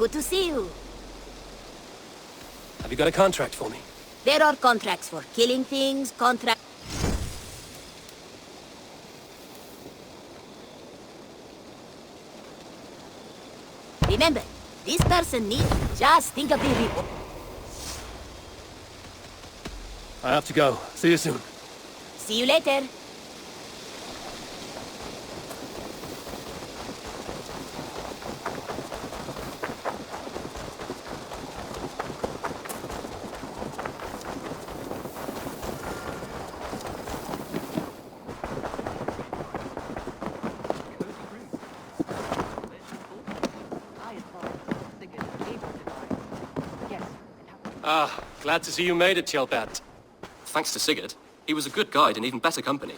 Good to see you. Have you got a contract for me? There are contracts for killing things, Remember, this person needs... Just think of the reward. I have to go. See you soon. See you later. Ah, glad to see you made it, Tjelbert. Thanks to Sigurd, he was a good guide and even better company.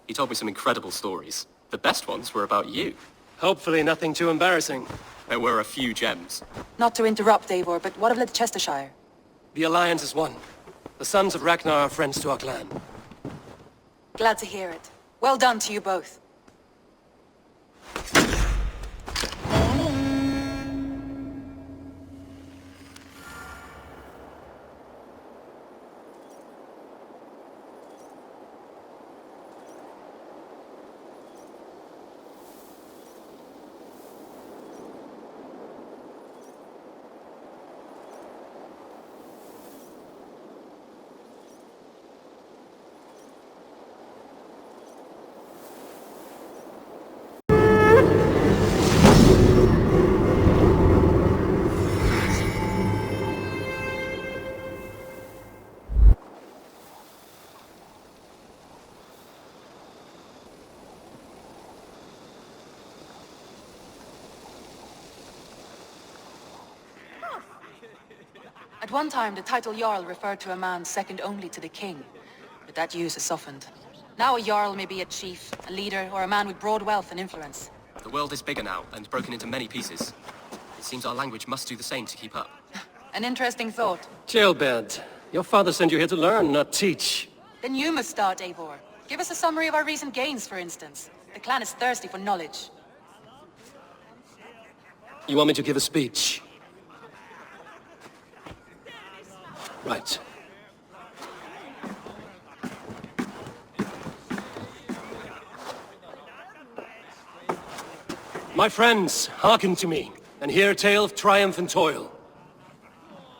He told me some incredible stories. The best ones were about you. Hopefully nothing too embarrassing. There were a few gems. Not to interrupt, Eivor, but what of Leicestershire? The Alliance is one. The sons of Ragnar are friends to our clan. Glad to hear it. Well done to you both. At one time, the title Jarl referred to a man second only to the king, but that use has softened. Now a Jarl may be a chief, a leader, or a man with broad wealth and influence. The world is bigger now and broken into many pieces. It seems our language must do the same to keep up. An interesting thought. Tjelbert, your father sent you here to learn, not teach. Then you must start, Eivor. Give us a summary of our recent gains, for instance. The clan is thirsty for knowledge. You want me to give a speech? Right. My friends, hearken to me, and hear a tale of triumph and toil.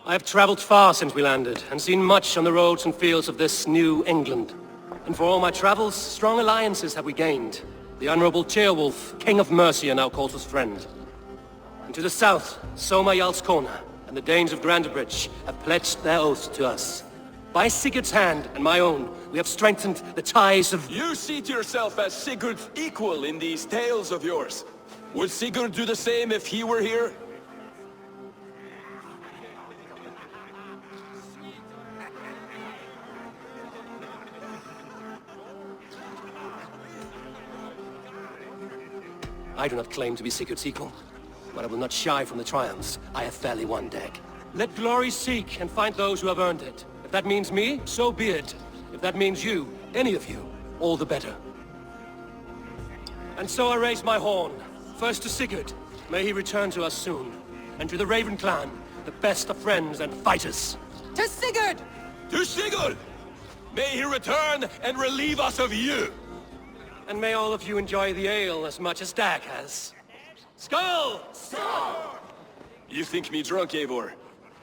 I have traveled far since we landed, and seen much on the roads and fields of this new England. And for all my travels, strong alliances have we gained. The Honorable Ceolwulf, King of Mercia, now calls us friend. And to the south, Soma Jarl's Corner, and the Danes of Grandebridge have pledged their oath to us. By Sigurd's hand and my own, we have strengthened the ties of... You see to yourself as Sigurd's equal in these tales of yours. Would Sigurd do the same if he were here? I do not claim to be Sigurd's equal, but I will not shy from the triumphs I have fairly won, Dag. Let glory seek and find those who have earned it. If that means me, so be it. If that means you, any of you, all the better. And so I raise my horn, first to Sigurd, may he return to us soon, and to the Raven clan, the best of friends and fighters. To Sigurd! To Sigurd! May he return and relieve us of you! And may all of you enjoy the ale as much as Dag has. Skull! You think me drunk, Eivor?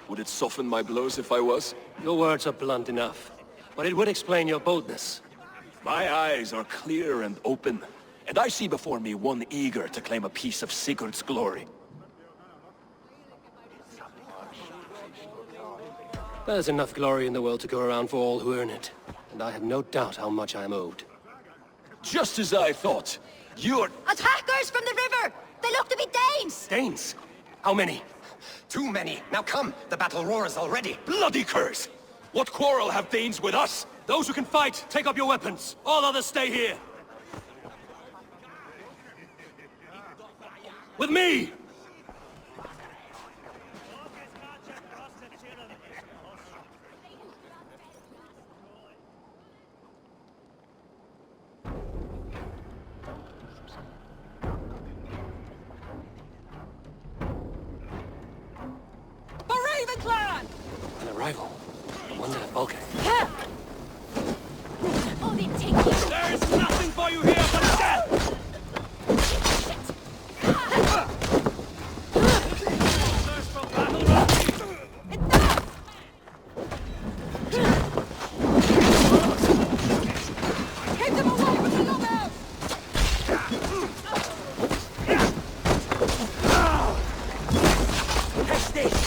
Would it soften my blows if I was? Your words are blunt enough, but it would explain your boldness. My eyes are clear and open, and I see before me one eager to claim a piece of Sigurd's glory. There's enough glory in the world to go around for all who earn it, and I have no doubt how much I am owed. Just as I thought. You're... Attackers from the river! They look to be Danes! Danes? How many? Too many. Now come, the battle roars already. Bloody curse! What quarrel have Danes with us? Those who can fight, take up your weapons. All others stay here. With me! An arrival. I wonder if Volker... Oh, they take you! There's nothing for you here but death! Keep them away with the lumber! Catch this!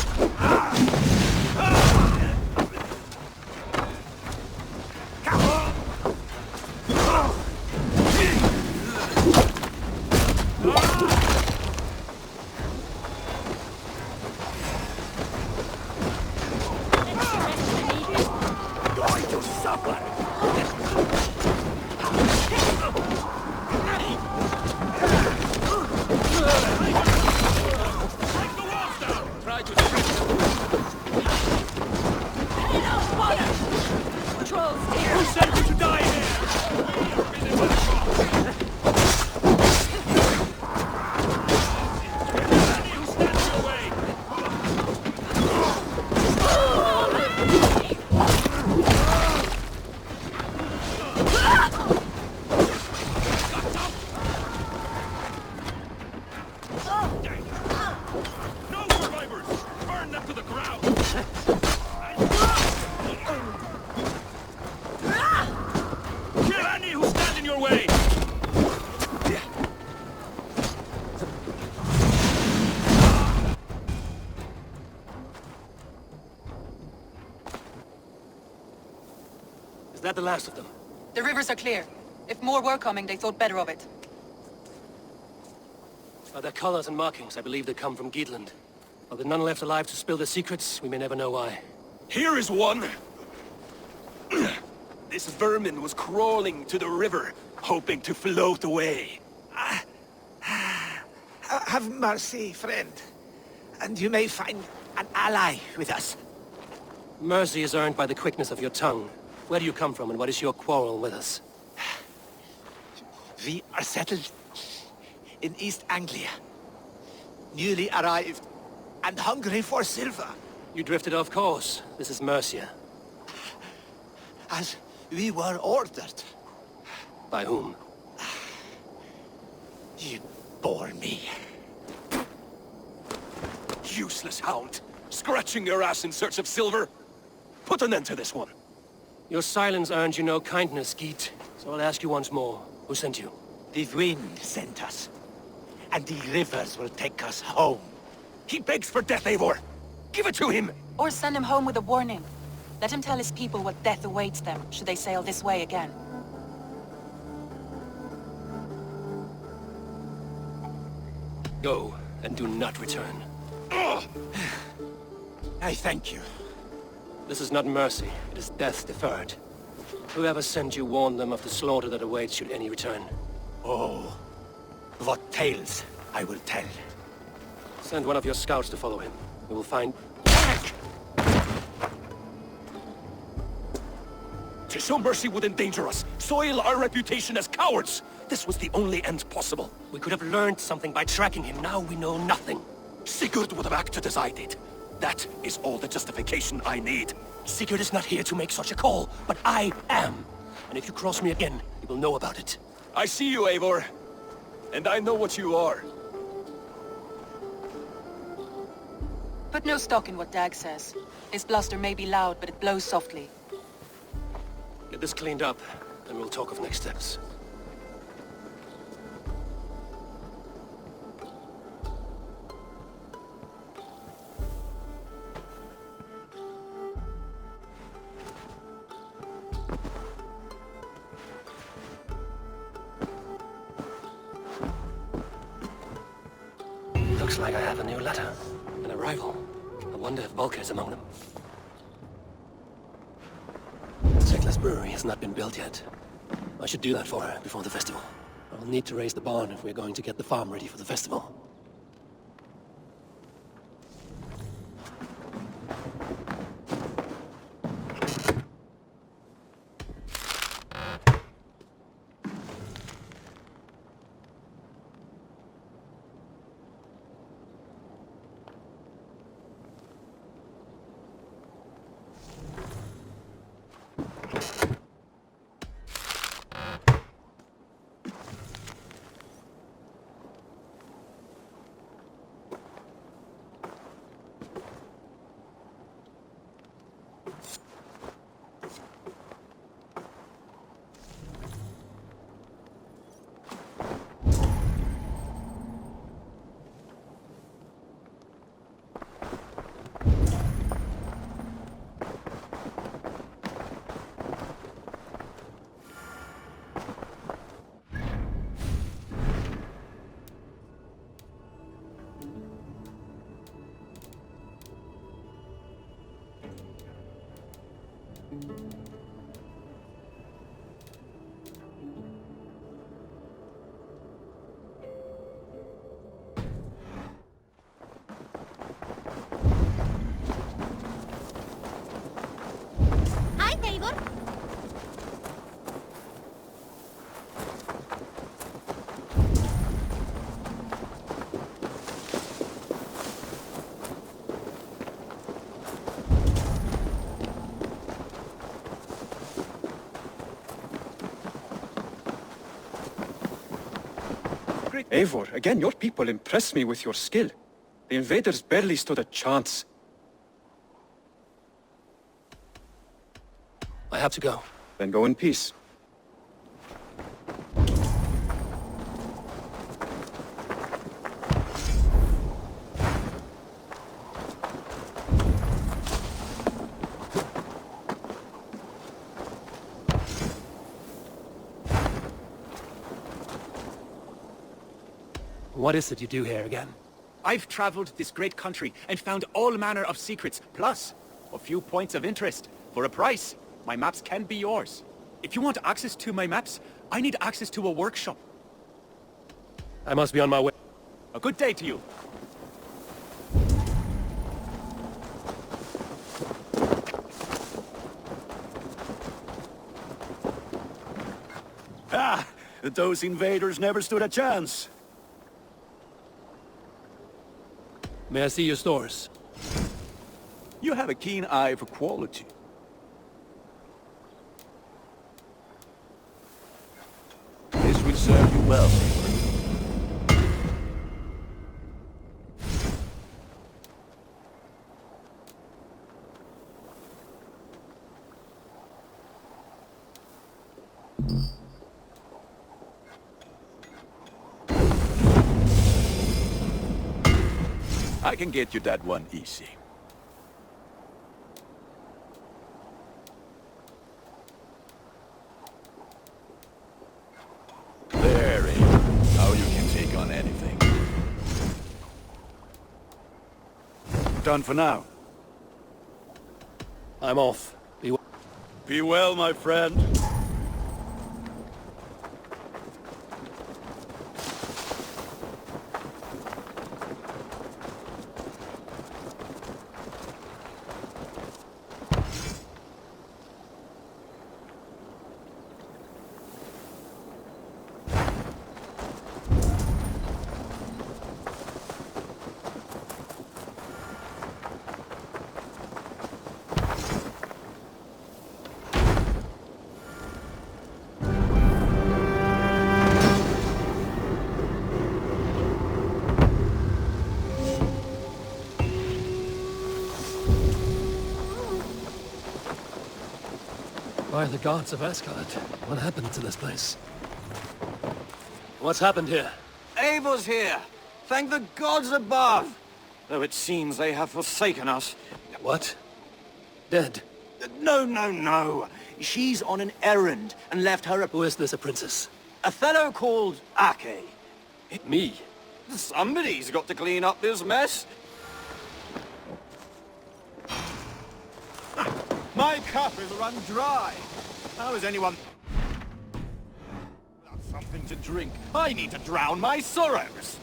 Is that the last of them? The rivers are clear. If more were coming, they thought better of it. By their colors and markings, I believe they come from Geatland. While there are none left alive to spill their secrets, we may never know why. Here is one! This vermin was crawling to the river, hoping to float away. Have mercy, friend. And you may find an ally with us. Mercy is earned by the quickness of your tongue. Where do you come from, and what is your quarrel with us? We are settled in East Anglia. Newly arrived and hungry for silver. You drifted off course. This is Mercia. As we were ordered. By whom? You bore me. Useless hound! Scratching your ass in search of silver! Put an end to this one! Your silence earned you no kindness, Geet. So I'll ask you once more. Who sent you? The wind sent us. And the rivers will take us home. He begs for death, Eivor! Give it to him! Or send him home with a warning. Let him tell his people what death awaits them, should they sail this way again. Go, and do not return. I thank you. This is not mercy, it is death deferred. Whoever sent you warned them of the slaughter that awaits should any return. Oh, what tales I will tell. Send one of your scouts to follow him. We will find... To show mercy would endanger us, soil our reputation as cowards. This was the only end possible. We could have learned something by tracking him. Now we know nothing. Sigurd would have acted as I did. That is all the justification I need. Sigurd is not here to make such a call, but I am. And if you cross me again, you will know about it. I see you, Eivor. And I know what you are. Put no stock in what Dag says. His bluster may be loud, but it blows softly. Get this cleaned up, and we'll talk of next steps. Looks like I have a new letter. An arrival. I wonder if Volker is among them. Seklas brewery has not been built yet. I should do that for her before the festival. I will need to raise the barn if we're going to get the farm ready for the festival. Hi, Eivor. Eivor, again, your people impress me with your skill. The invaders barely stood a chance. I have to go. Then go in peace. What is it you do here again? I've traveled this great country and found all manner of secrets, plus a few points of interest. For a price, my maps can be yours. If you want access to my maps, I need access to a workshop. I must be on my way. A good day to you. that those invaders never stood a chance. May I see your stores? You have a keen eye for quality. This will serve you well. I can get you that one easy. There, Abe. Now you can take on anything. Done for now. I'm off. Be well, my friend. By the gods of Asgard, what happened to this place? What's happened here? Eivor's here! Thank the gods above! Though it seems they have forsaken us. What? Dead? No. She's on an errand and left her Who is this, a princess? a fellow called Ake. Me? Somebody's got to clean up this mess. My cup is run dry. How is anyone... without something to drink? I need to drown my sorrows.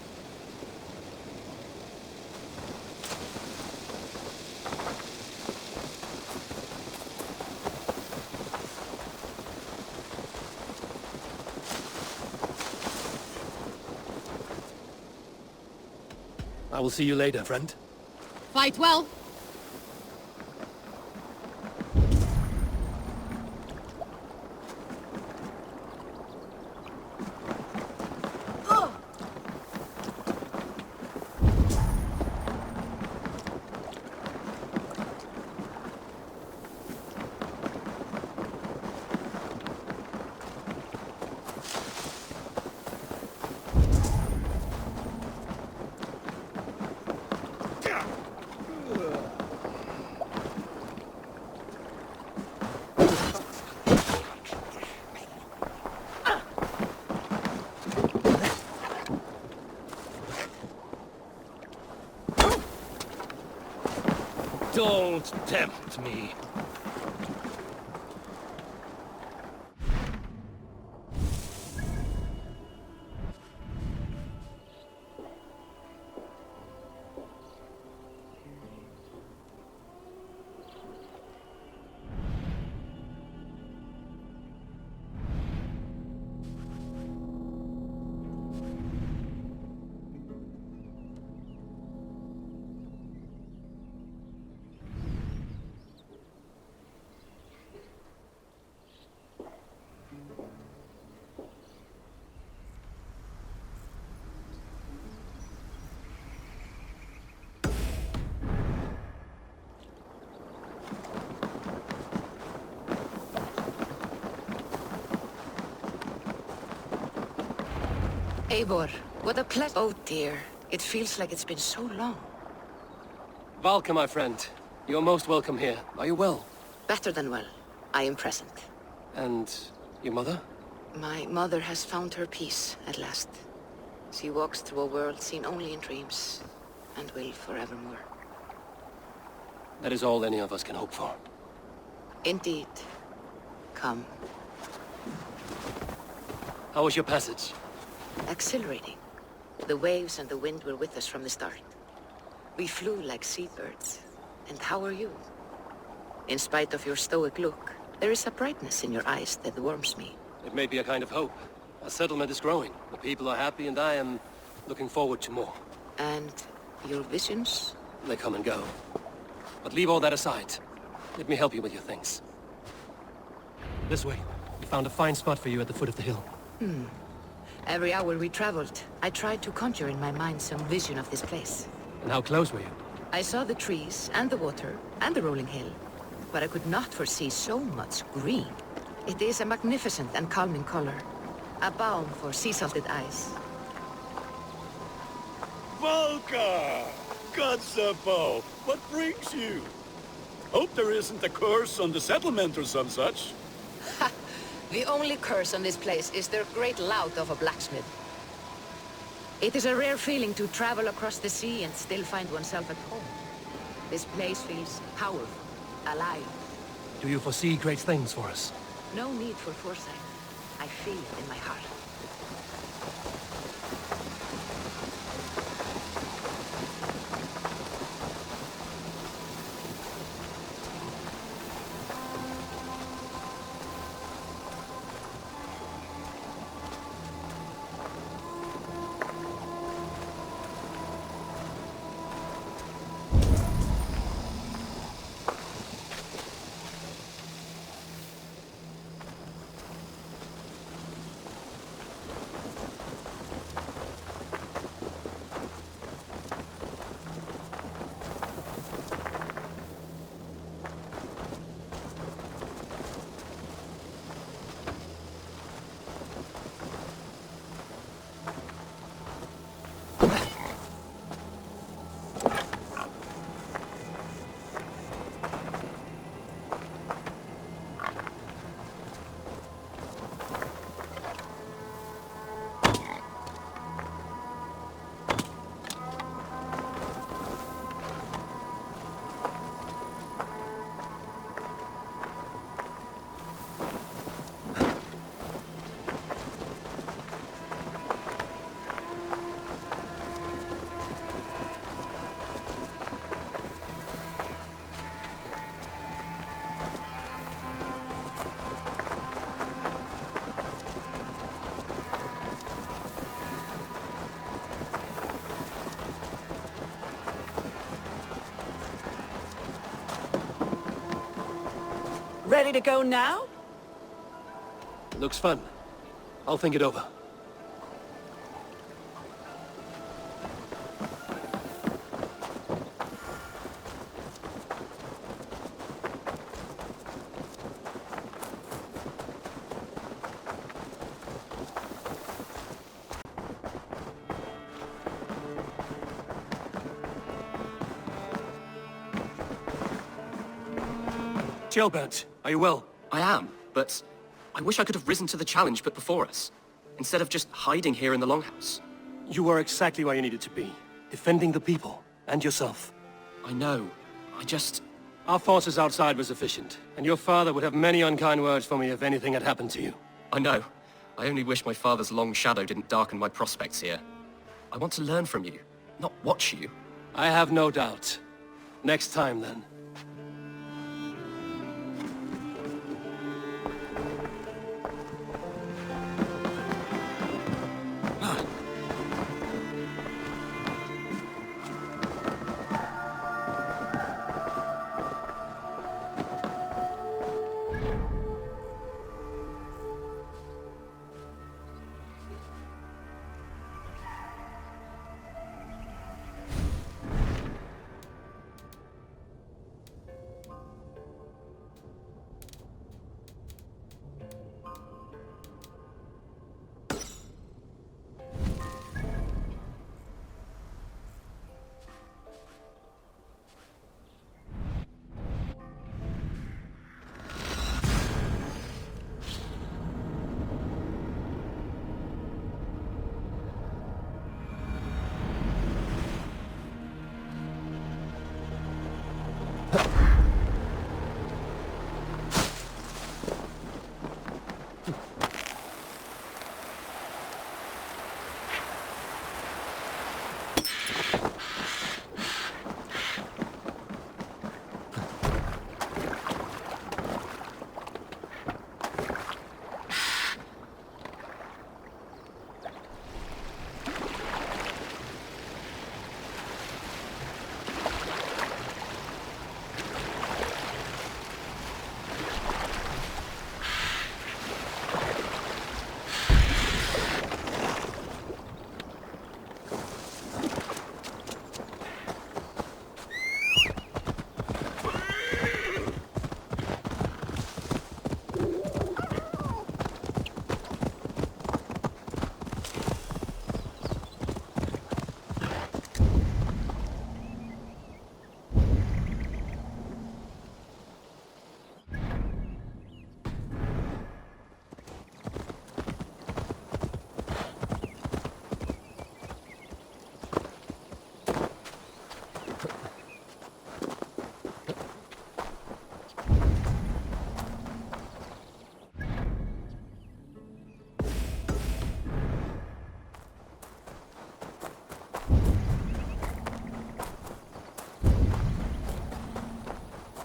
I will see you later, friend. Fight well. Don't tempt me. Eivor, what a pleasure. Oh dear, it feels like it's been so long. Valka, my friend. You're most welcome here. Are you well? Better than well. I am present. And your mother? My mother has found her peace at last. She walks through a world seen only in dreams, and will forevermore. That is all any of us can hope for. Indeed. Come. How was your passage? Exhilarating. The waves and the wind were with us from the start. We flew like seabirds. And how are you? In spite of your stoic look, there is a brightness in your eyes that warms me. It may be a kind of hope. Our settlement is growing. The people are happy, and I am looking forward to more. And your visions? They come and go. But leave all that aside. Let me help you with your things. This way. We found a fine spot for you at the foot of the hill. Every hour we traveled, I tried to conjure in my mind some vision of this place. And how close were you? I saw the trees, and the water, and the rolling hill. But I could not foresee so much green. It is a magnificent and calming color. A balm for sea-salted eyes. Volka! Gods above, what brings you? Hope there isn't a curse on the settlement or some such. Ha! The only curse on this place is their great lout of a blacksmith. It is a rare feeling to travel across the sea and still find oneself at home. This place feels powerful, alive. Do you foresee great things for us? No need for foresight. I feel it in my heart. Ready to go now? Looks fun. I'll think it over. Gilbert, are you well? I am, but I wish I could have risen to the challenge put before us, instead of just hiding here in the Longhouse. You were exactly where you needed to be, defending the people, and yourself. I know. Our forces outside were sufficient, and your father would have many unkind words for me if anything had happened to you. I know. I only wish my father's long shadow didn't darken my prospects here. I want to learn from you, not watch you. I have no doubt. Next time, then.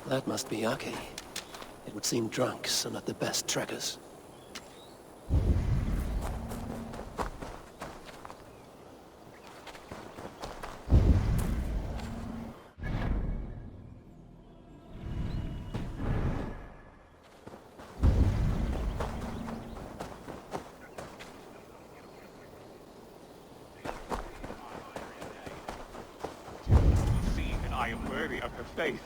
That must be Aki. It would seem drunks are not the best trekkers. I am worthy of her faith.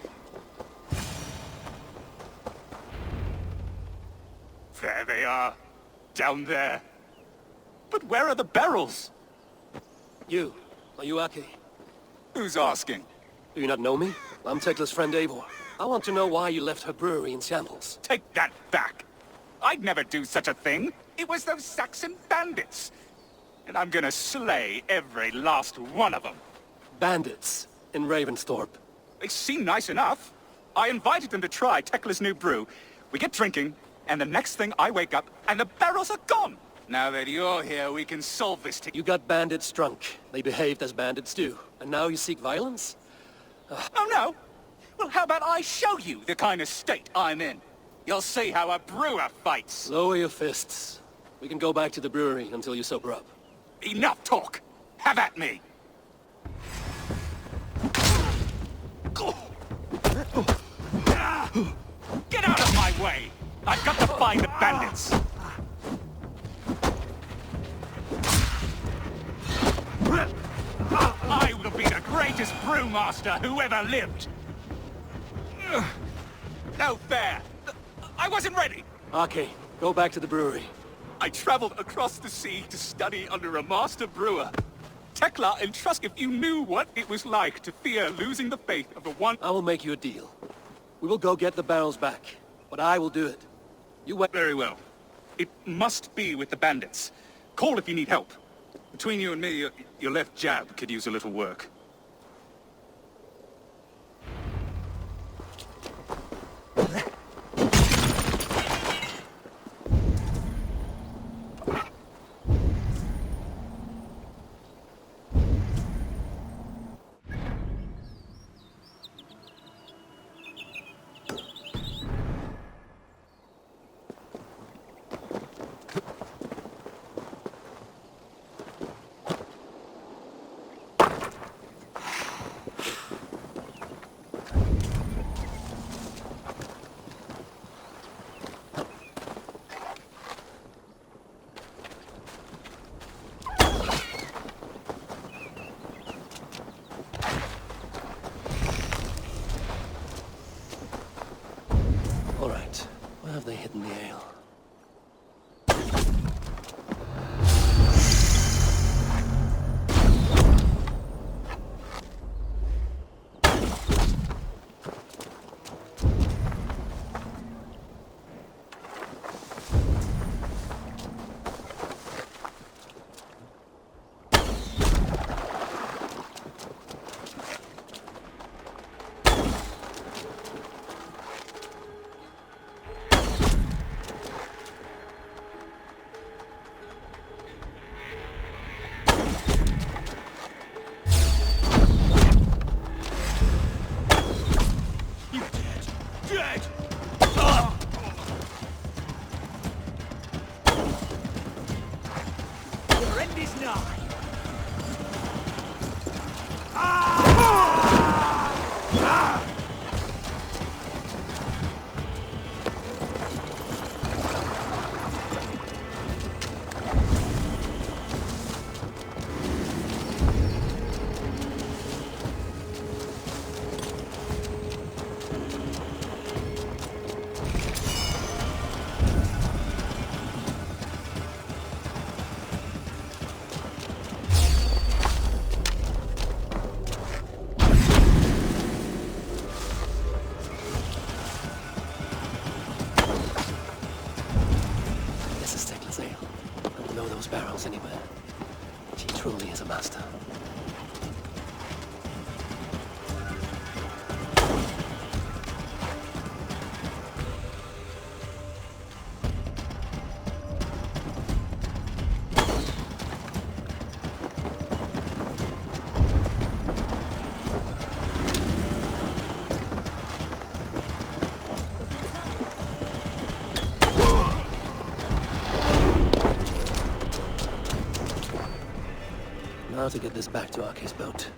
There they are. Down there. But where are the barrels? You. Are you Aki? Who's asking? Do you not know me? I'm Tekla's friend Eivor. I want to know why you left her brewery in shambles. Take that back. I'd never do such a thing. It was those Saxon bandits. And I'm gonna slay every last one of them. Bandits? In Ravensthorpe. They seem nice enough. I invited them to try Tekla's new brew. We get drinking, and the next thing I wake up, and the barrels are gone. Now that you're here, we can solve this You got bandits drunk. They behaved as bandits do. And now you seek violence? Oh, no? Well, how about I show you the kind of state I'm in? You'll see how a brewer fights. Lower your fists. We can go back to the brewery until you sober up. Enough talk. Have at me. Get out of my way! I've got to find the bandits! I will be the greatest brewmaster who ever lived! No fair! I wasn't ready! Okay, go back to the brewery. I traveled across the sea to study under a master brewer. Tekla entrust if you knew what it was like to fear losing the faith of the one... I will make you a deal. We will go get the barrels back, but I will do it. You wait. Very well. It must be with the bandits. Call if you need help. Between you and me, your left jab could use a little work. All right. Where have they hidden the ale? Barrels anywhere. She truly is a master. Now to get this back to Ake's boat.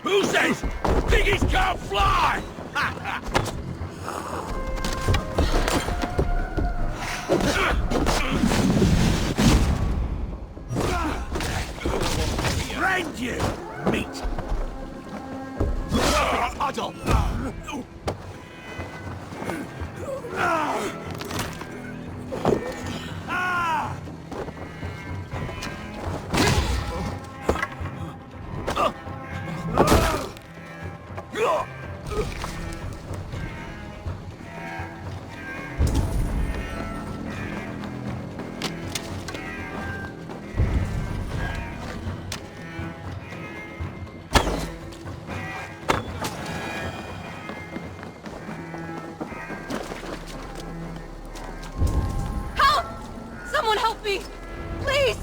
Who says piggies can't fly? Rend you, meat! Huddle! Help! Someone help me! Please!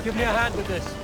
Give me a hand with this.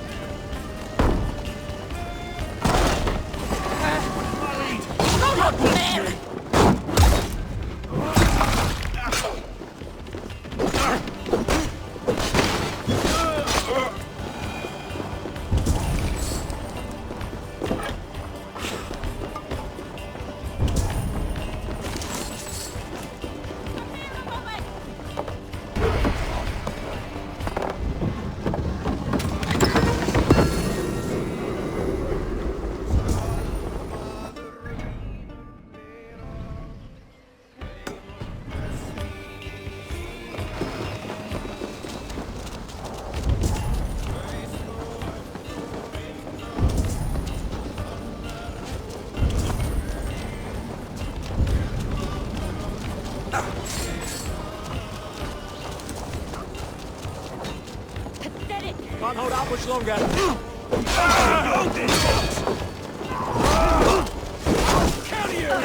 Can't hold out much longer. Carry her!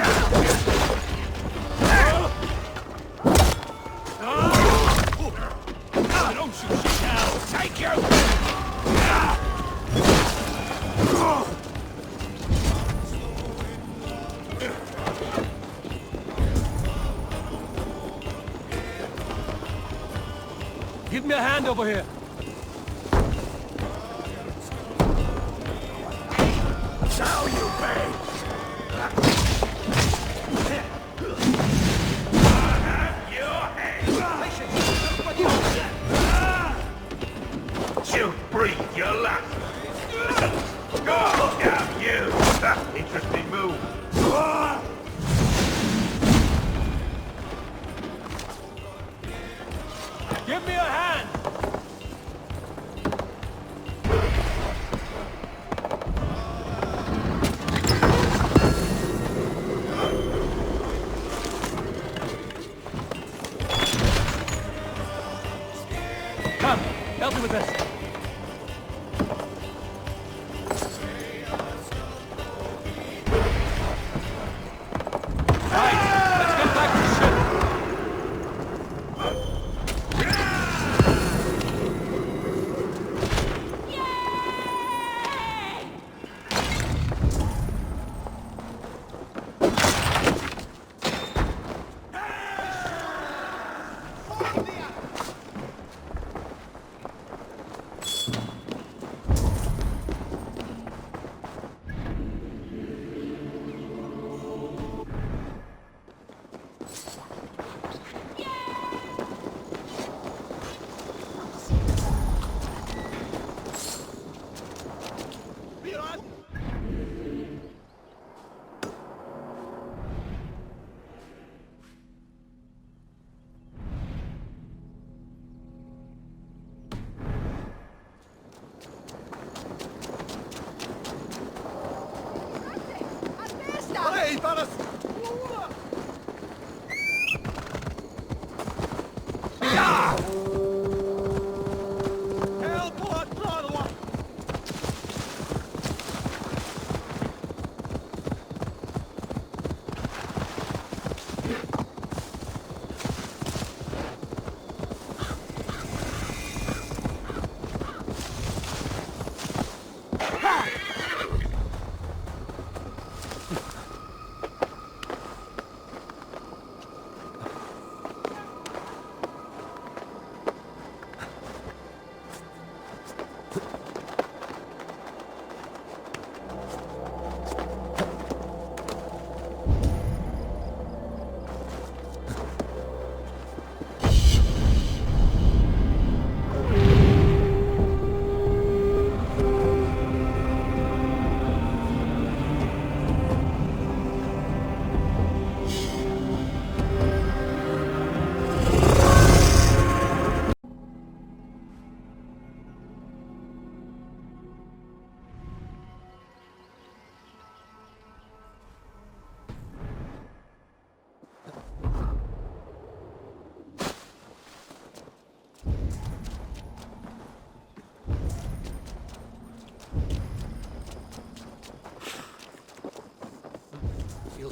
Don't shoot shit now! Take you! Give me a hand over here. Now you pay! You breathe your last! Go down, you! Interesting move! Give me a hand! Come, help me with this. Right, let's get back to the ship.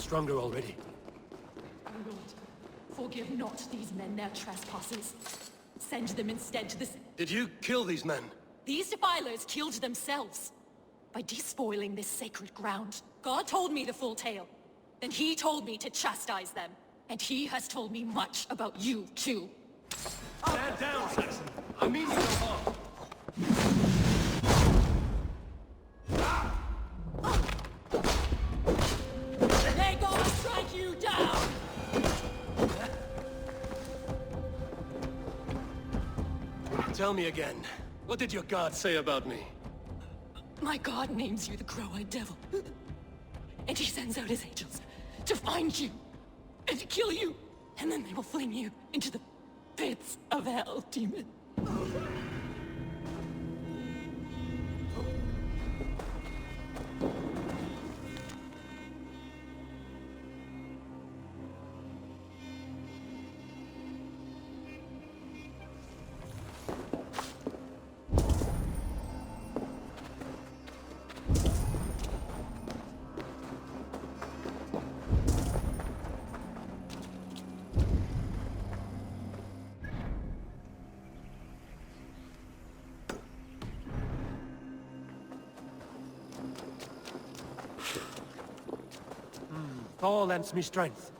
stronger already. O Lord, forgive not these men their trespasses. Send them instead to the... Did you kill these men? These defilers killed themselves by despoiling this sacred ground. God told me the full tale. Then he told me to chastise them. And he has told me much about you, too. Stand down, Saxon. I mean you no harm. May God strike you down! Tell me again. What did your god say about me? My God names you the Crow-Eyed Devil. And he sends out his angels to find you and to kill you. And then they will fling you into the pits of hell, demon. Thor lends me strength.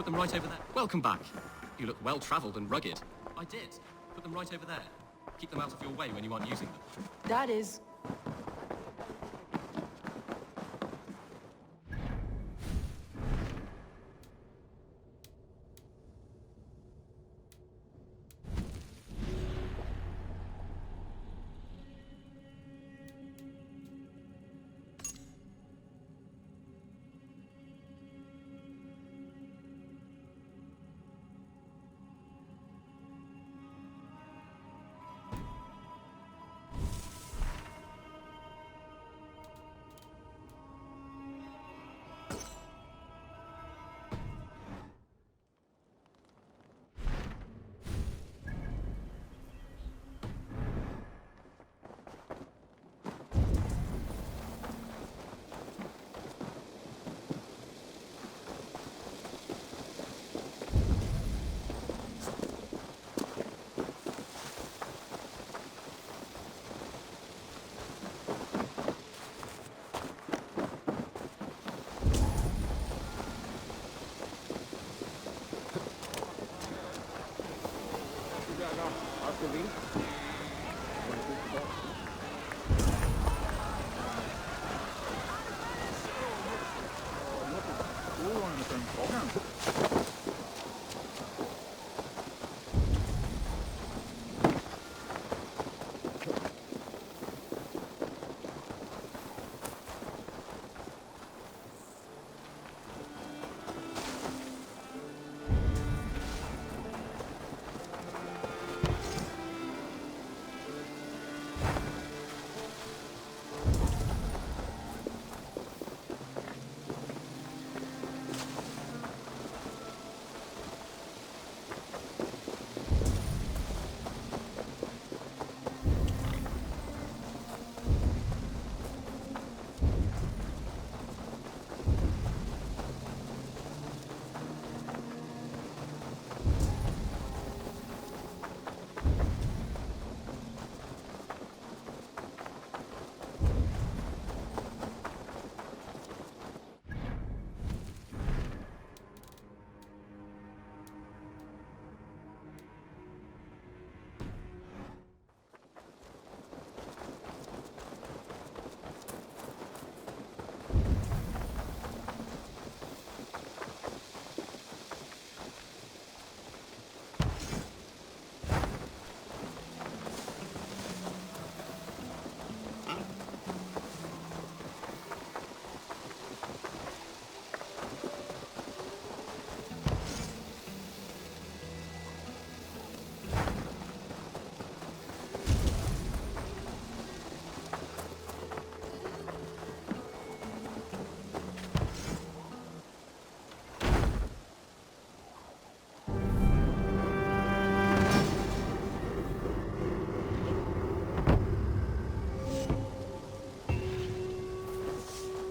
Them right over there. Welcome back. You look well-traveled and rugged. I did. Put them right over there. Keep them out of your way when you aren't using them. That is...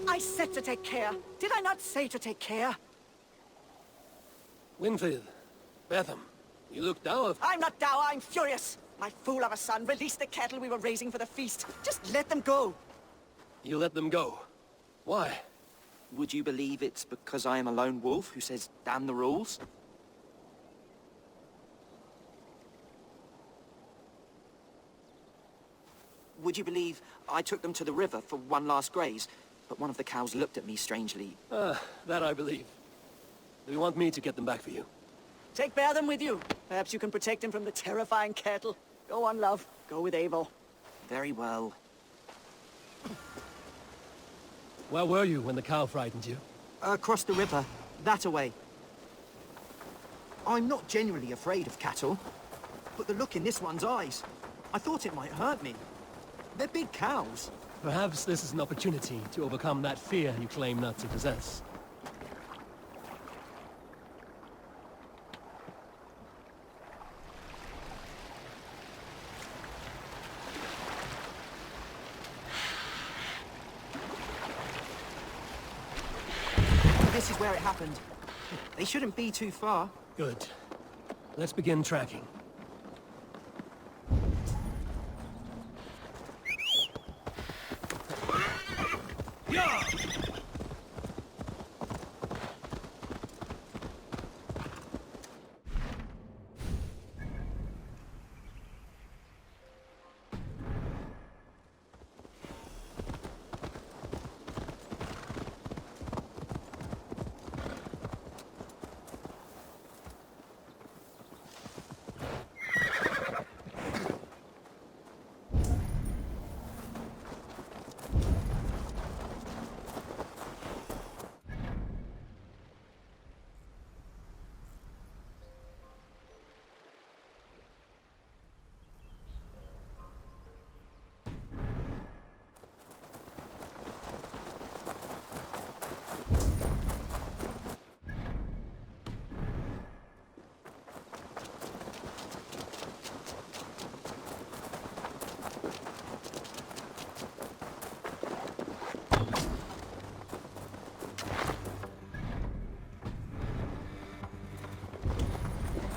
I said to take care. Did I not say to take care? Winfried, Betham, you look dour. I'm not dour, I'm furious. My fool of a son released the cattle we were raising for the feast. Just let them go. You let them go. Why? Would you believe it's because I am a lone wolf who says damn the rules? Would you believe I took them to the river for one last graze, but one of the cows looked at me strangely? That I believe. Do you want me to get them back for you? Take Betham with you. Perhaps you can protect him from the terrifying cattle. Go on, love. Go with Abel. Very well. Where were you when the cow frightened you? Across the river. That away. I'm not generally afraid of cattle, but the look in this one's eyes, I thought it might hurt me. They're big cows. Perhaps this is an opportunity to overcome that fear you claim not to possess. This is where it happened. They shouldn't be too far. Good. Let's begin tracking.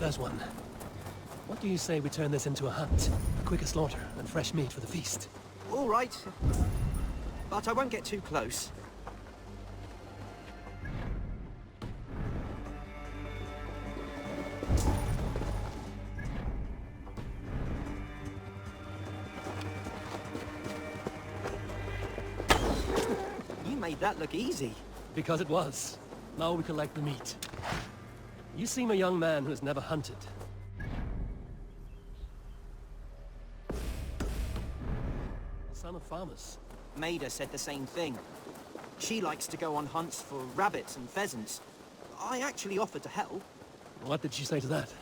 There's one. What do you say we turn this into a hunt? A quicker slaughter and fresh meat for the feast. All right. But I won't get too close. You made that look easy. Because it was. Now we collect the meat. You seem a young man who has never hunted. Son of farmers. Maida said the same thing. She likes to go on hunts for rabbits and pheasants. I actually offered to help. What did she say to that?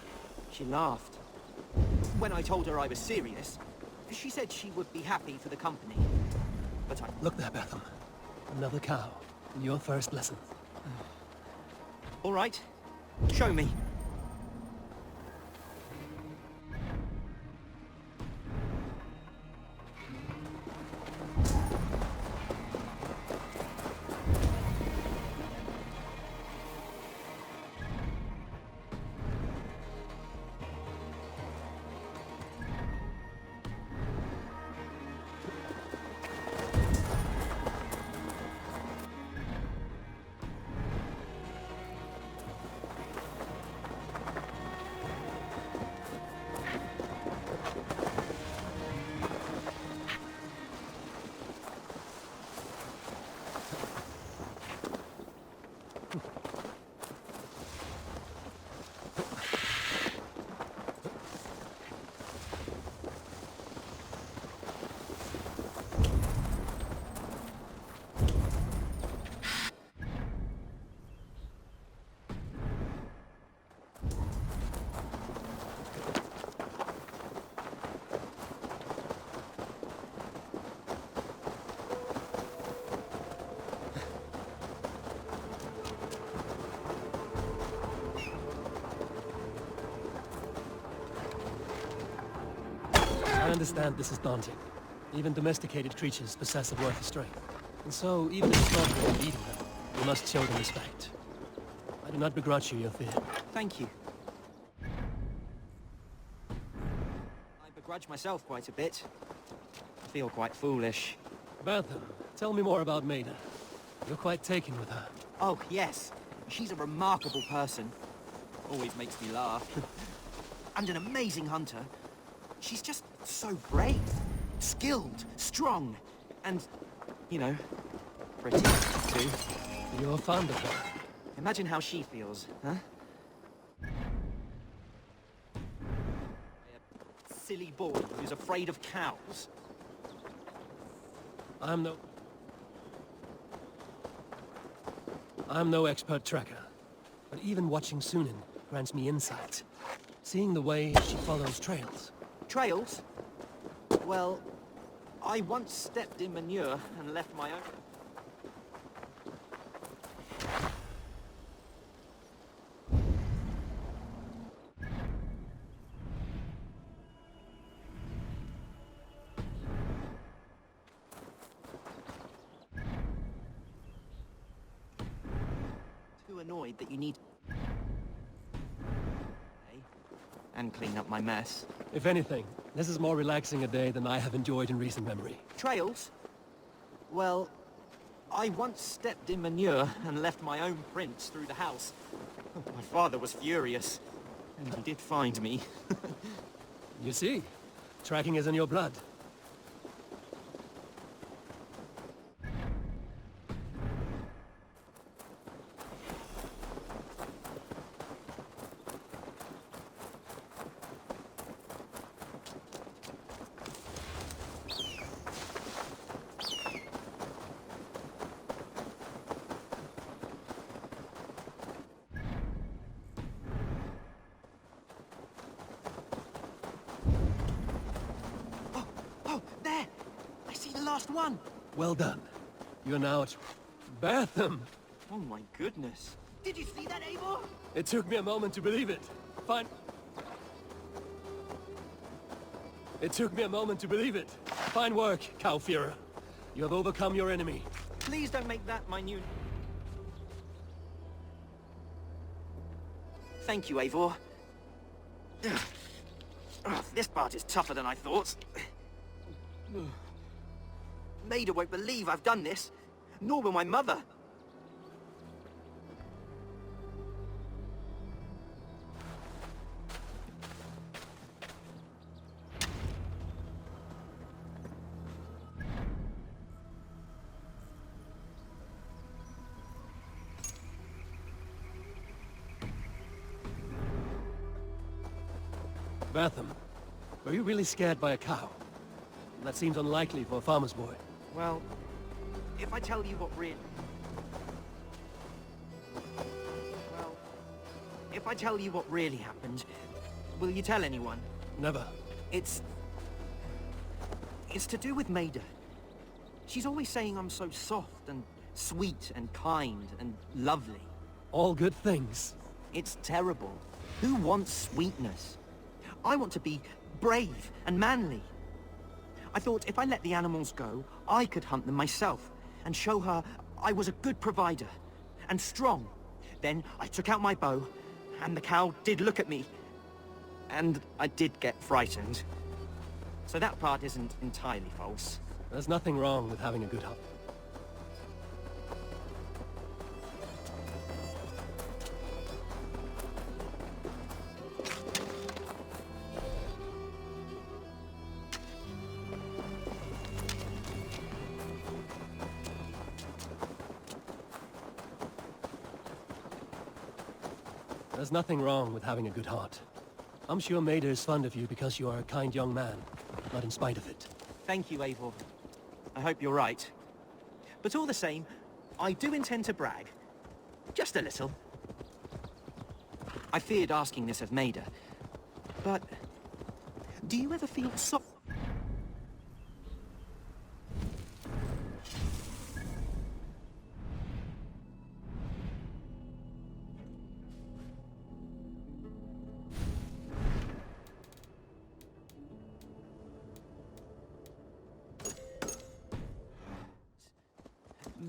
She laughed. When I told her I was serious, she said she would be happy for the company. But I... Look there, Betham. Another cow. Your first lesson. All right. Show me. I understand this is daunting. Even domesticated creatures possess a worth of strength. And so, even if slaughtering and eating them, you must show them respect. I do not begrudge you your fear. Thank you. I begrudge myself quite a bit. I feel quite foolish. Betham, tell me more about Maida. You're quite taken with her. Oh, yes. She's a remarkable person. Always makes me laugh. And an amazing hunter. She's just so brave, skilled, strong, and, you know, pretty, too. You're fond of her. Imagine how she feels, huh? A silly boy who's afraid of cows. I'm no expert tracker, but even watching Sunan grants me insight. Seeing the way she follows trails. Trails? Well, I once stepped in manure and left my own. Too annoyed that you need... and clean up my mess. If anything, this is more relaxing a day than I have enjoyed in recent memory. Trails? Well, I once stepped in manure and left my own prints through the house. My father was furious, and he did find me. You see, tracking is in your blood. Last one. Well done. You're now at... Betham! Oh my goodness. Did you see that, Eivor? It took me a moment to believe it. Fine. It took me a moment to believe it. Fine work, Cowfearer. You have overcome your enemy. Please don't make that my new... Thank you, Eivor. This part is tougher than I thought. Maida won't believe I've done this, nor will my mother. Bertham, were you really scared by a cow? That seems unlikely for a farmer's boy. Well, if I tell you what really... Well, if I tell you what really happened, will you tell anyone? Never. It's to do with Maida. She's always saying I'm so soft and sweet and kind and lovely. All good things. It's terrible. Who wants sweetness? I want to be brave and manly. I thought if I let the animals go, I could hunt them myself and show her I was a good provider and strong. Then I took out my bow, and the cow did look at me, and I did get frightened. So that part isn't entirely false. There's nothing wrong with having a good hunt. There's nothing wrong with having a good heart. I'm sure Maida is fond of you because you are a kind young man, not in spite of it. Thank you, Eivor. I hope you're right. But all the same, I do intend to brag. Just a little. I feared asking this of Maida, but do you ever feel so...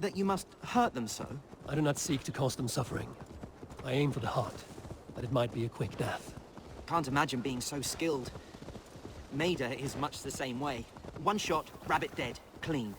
that you must hurt them so? I do not seek to cause them suffering. I aim for the heart, but it might be a quick death. Can't imagine being so skilled. Maida is much the same way. One shot, rabbit dead, clean.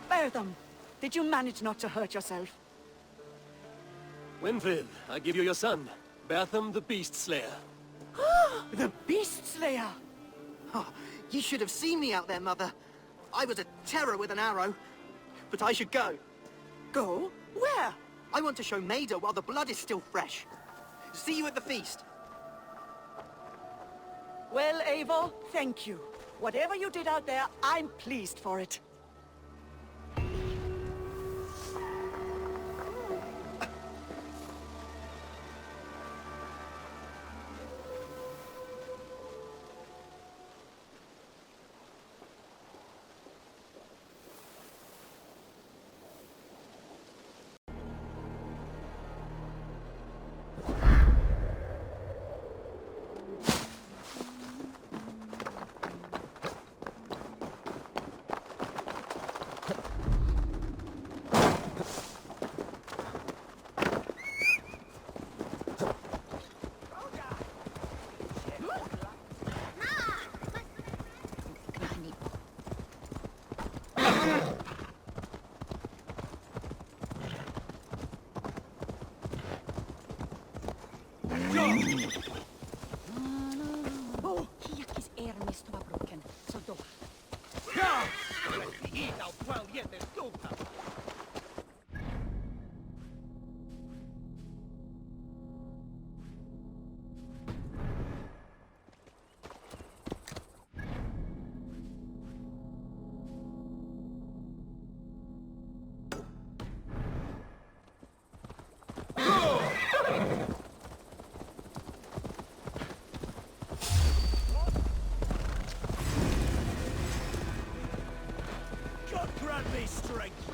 Bertham, did you manage not to hurt yourself? Winfried, I give you your son, Bertham the Beast Slayer. The Beast Slayer! Oh, you should have seen me out there, Mother. I was a terror with an arrow. But I should go. Go? Where? I want to show Maida while the blood is still fresh. See you at the feast. Well, Eivor, thank you. Whatever you did out there, I'm pleased for it. Oh, Hiakis Ernest var broken, så då. God grant me strength!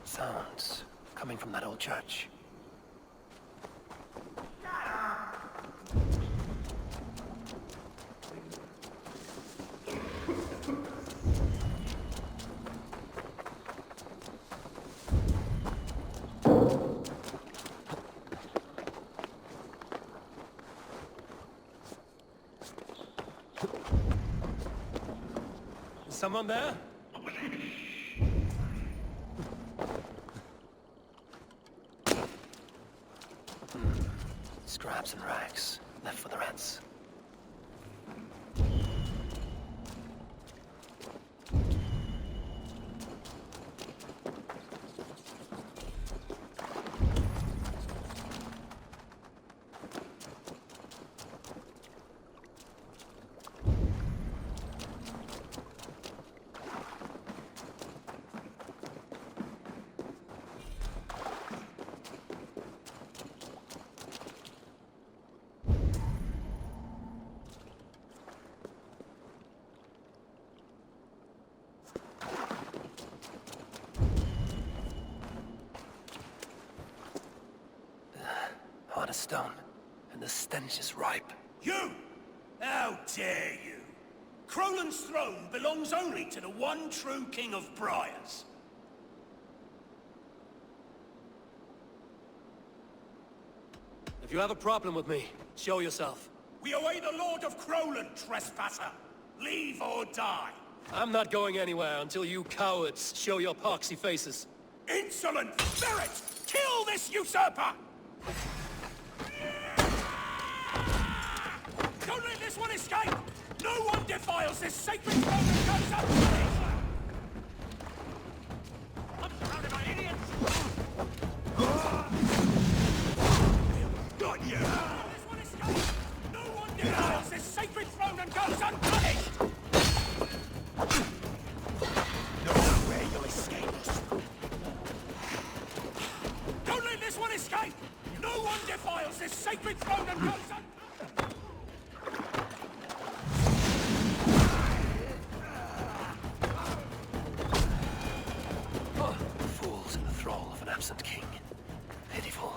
Sounds coming from that old church. Is someone there? Scraps and rags, left for the rats. the stone, and the stench is ripe. You! How dare you! Crolan's throne belongs only to the one true King of Briars. If you have a problem with me, show yourself. We await the Lord of Crolan, trespasser! Leave or die! I'm not going anywhere until you cowards show your poxy faces. Insolent ferret! Kill this usurper! Don't let this one escape! No one defiles this sacred throne and goes unpunished! I'm surrounded by idiots! Got you! This one escape! No one defiles this sacred throne and goes unpunished! Nowhere you'll escape us! Don't let this one escape! No one defiles this sacred throne and goes unpunished! Fools in the thrall of an absent king. Pitiful.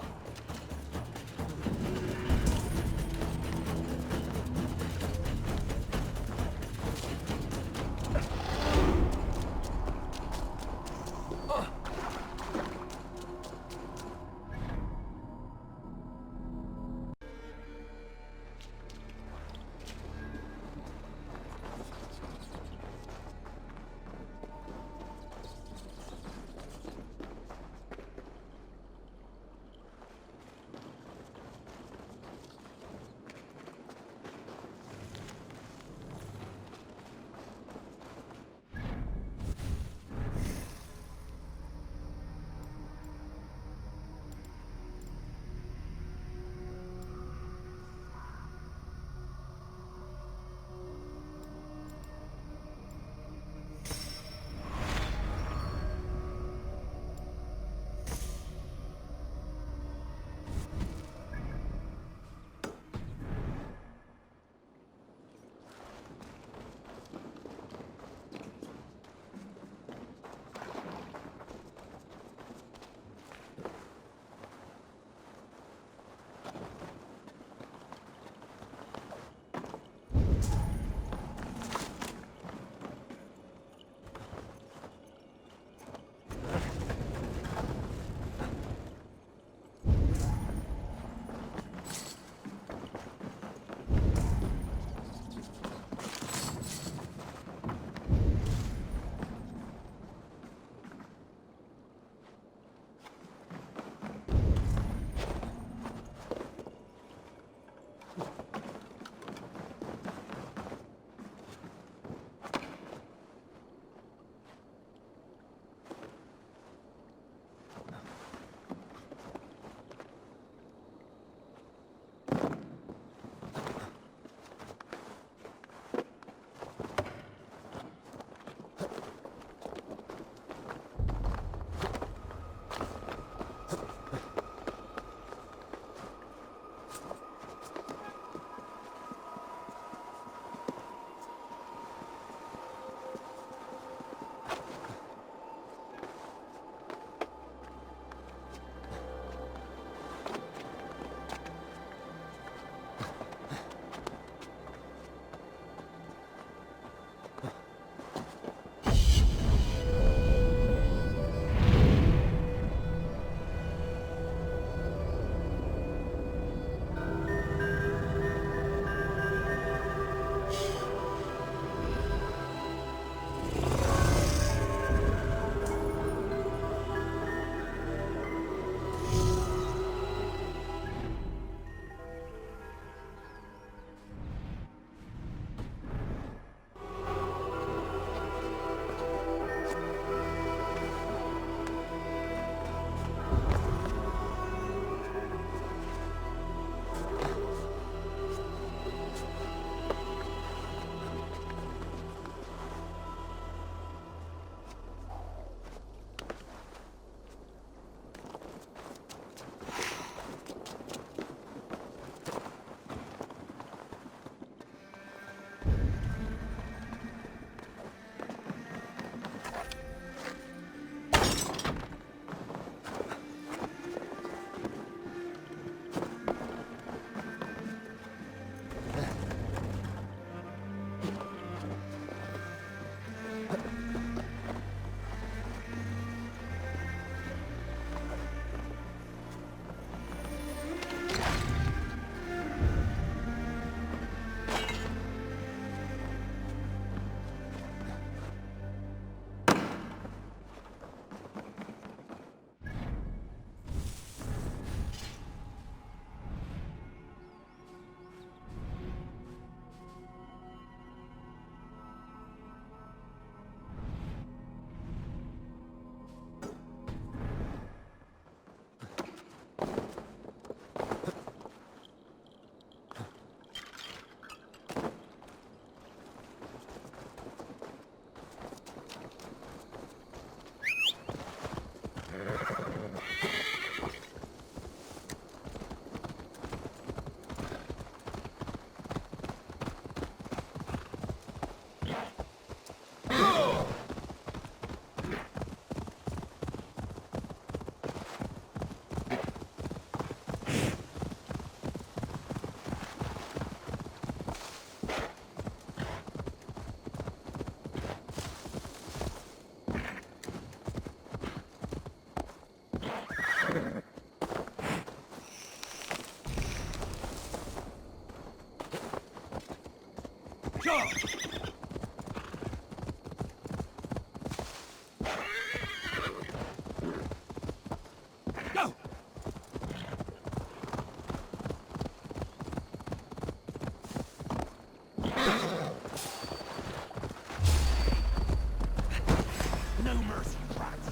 Go! Go! No mercy, rats.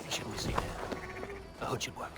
Shouldn't we see there? A hood should work.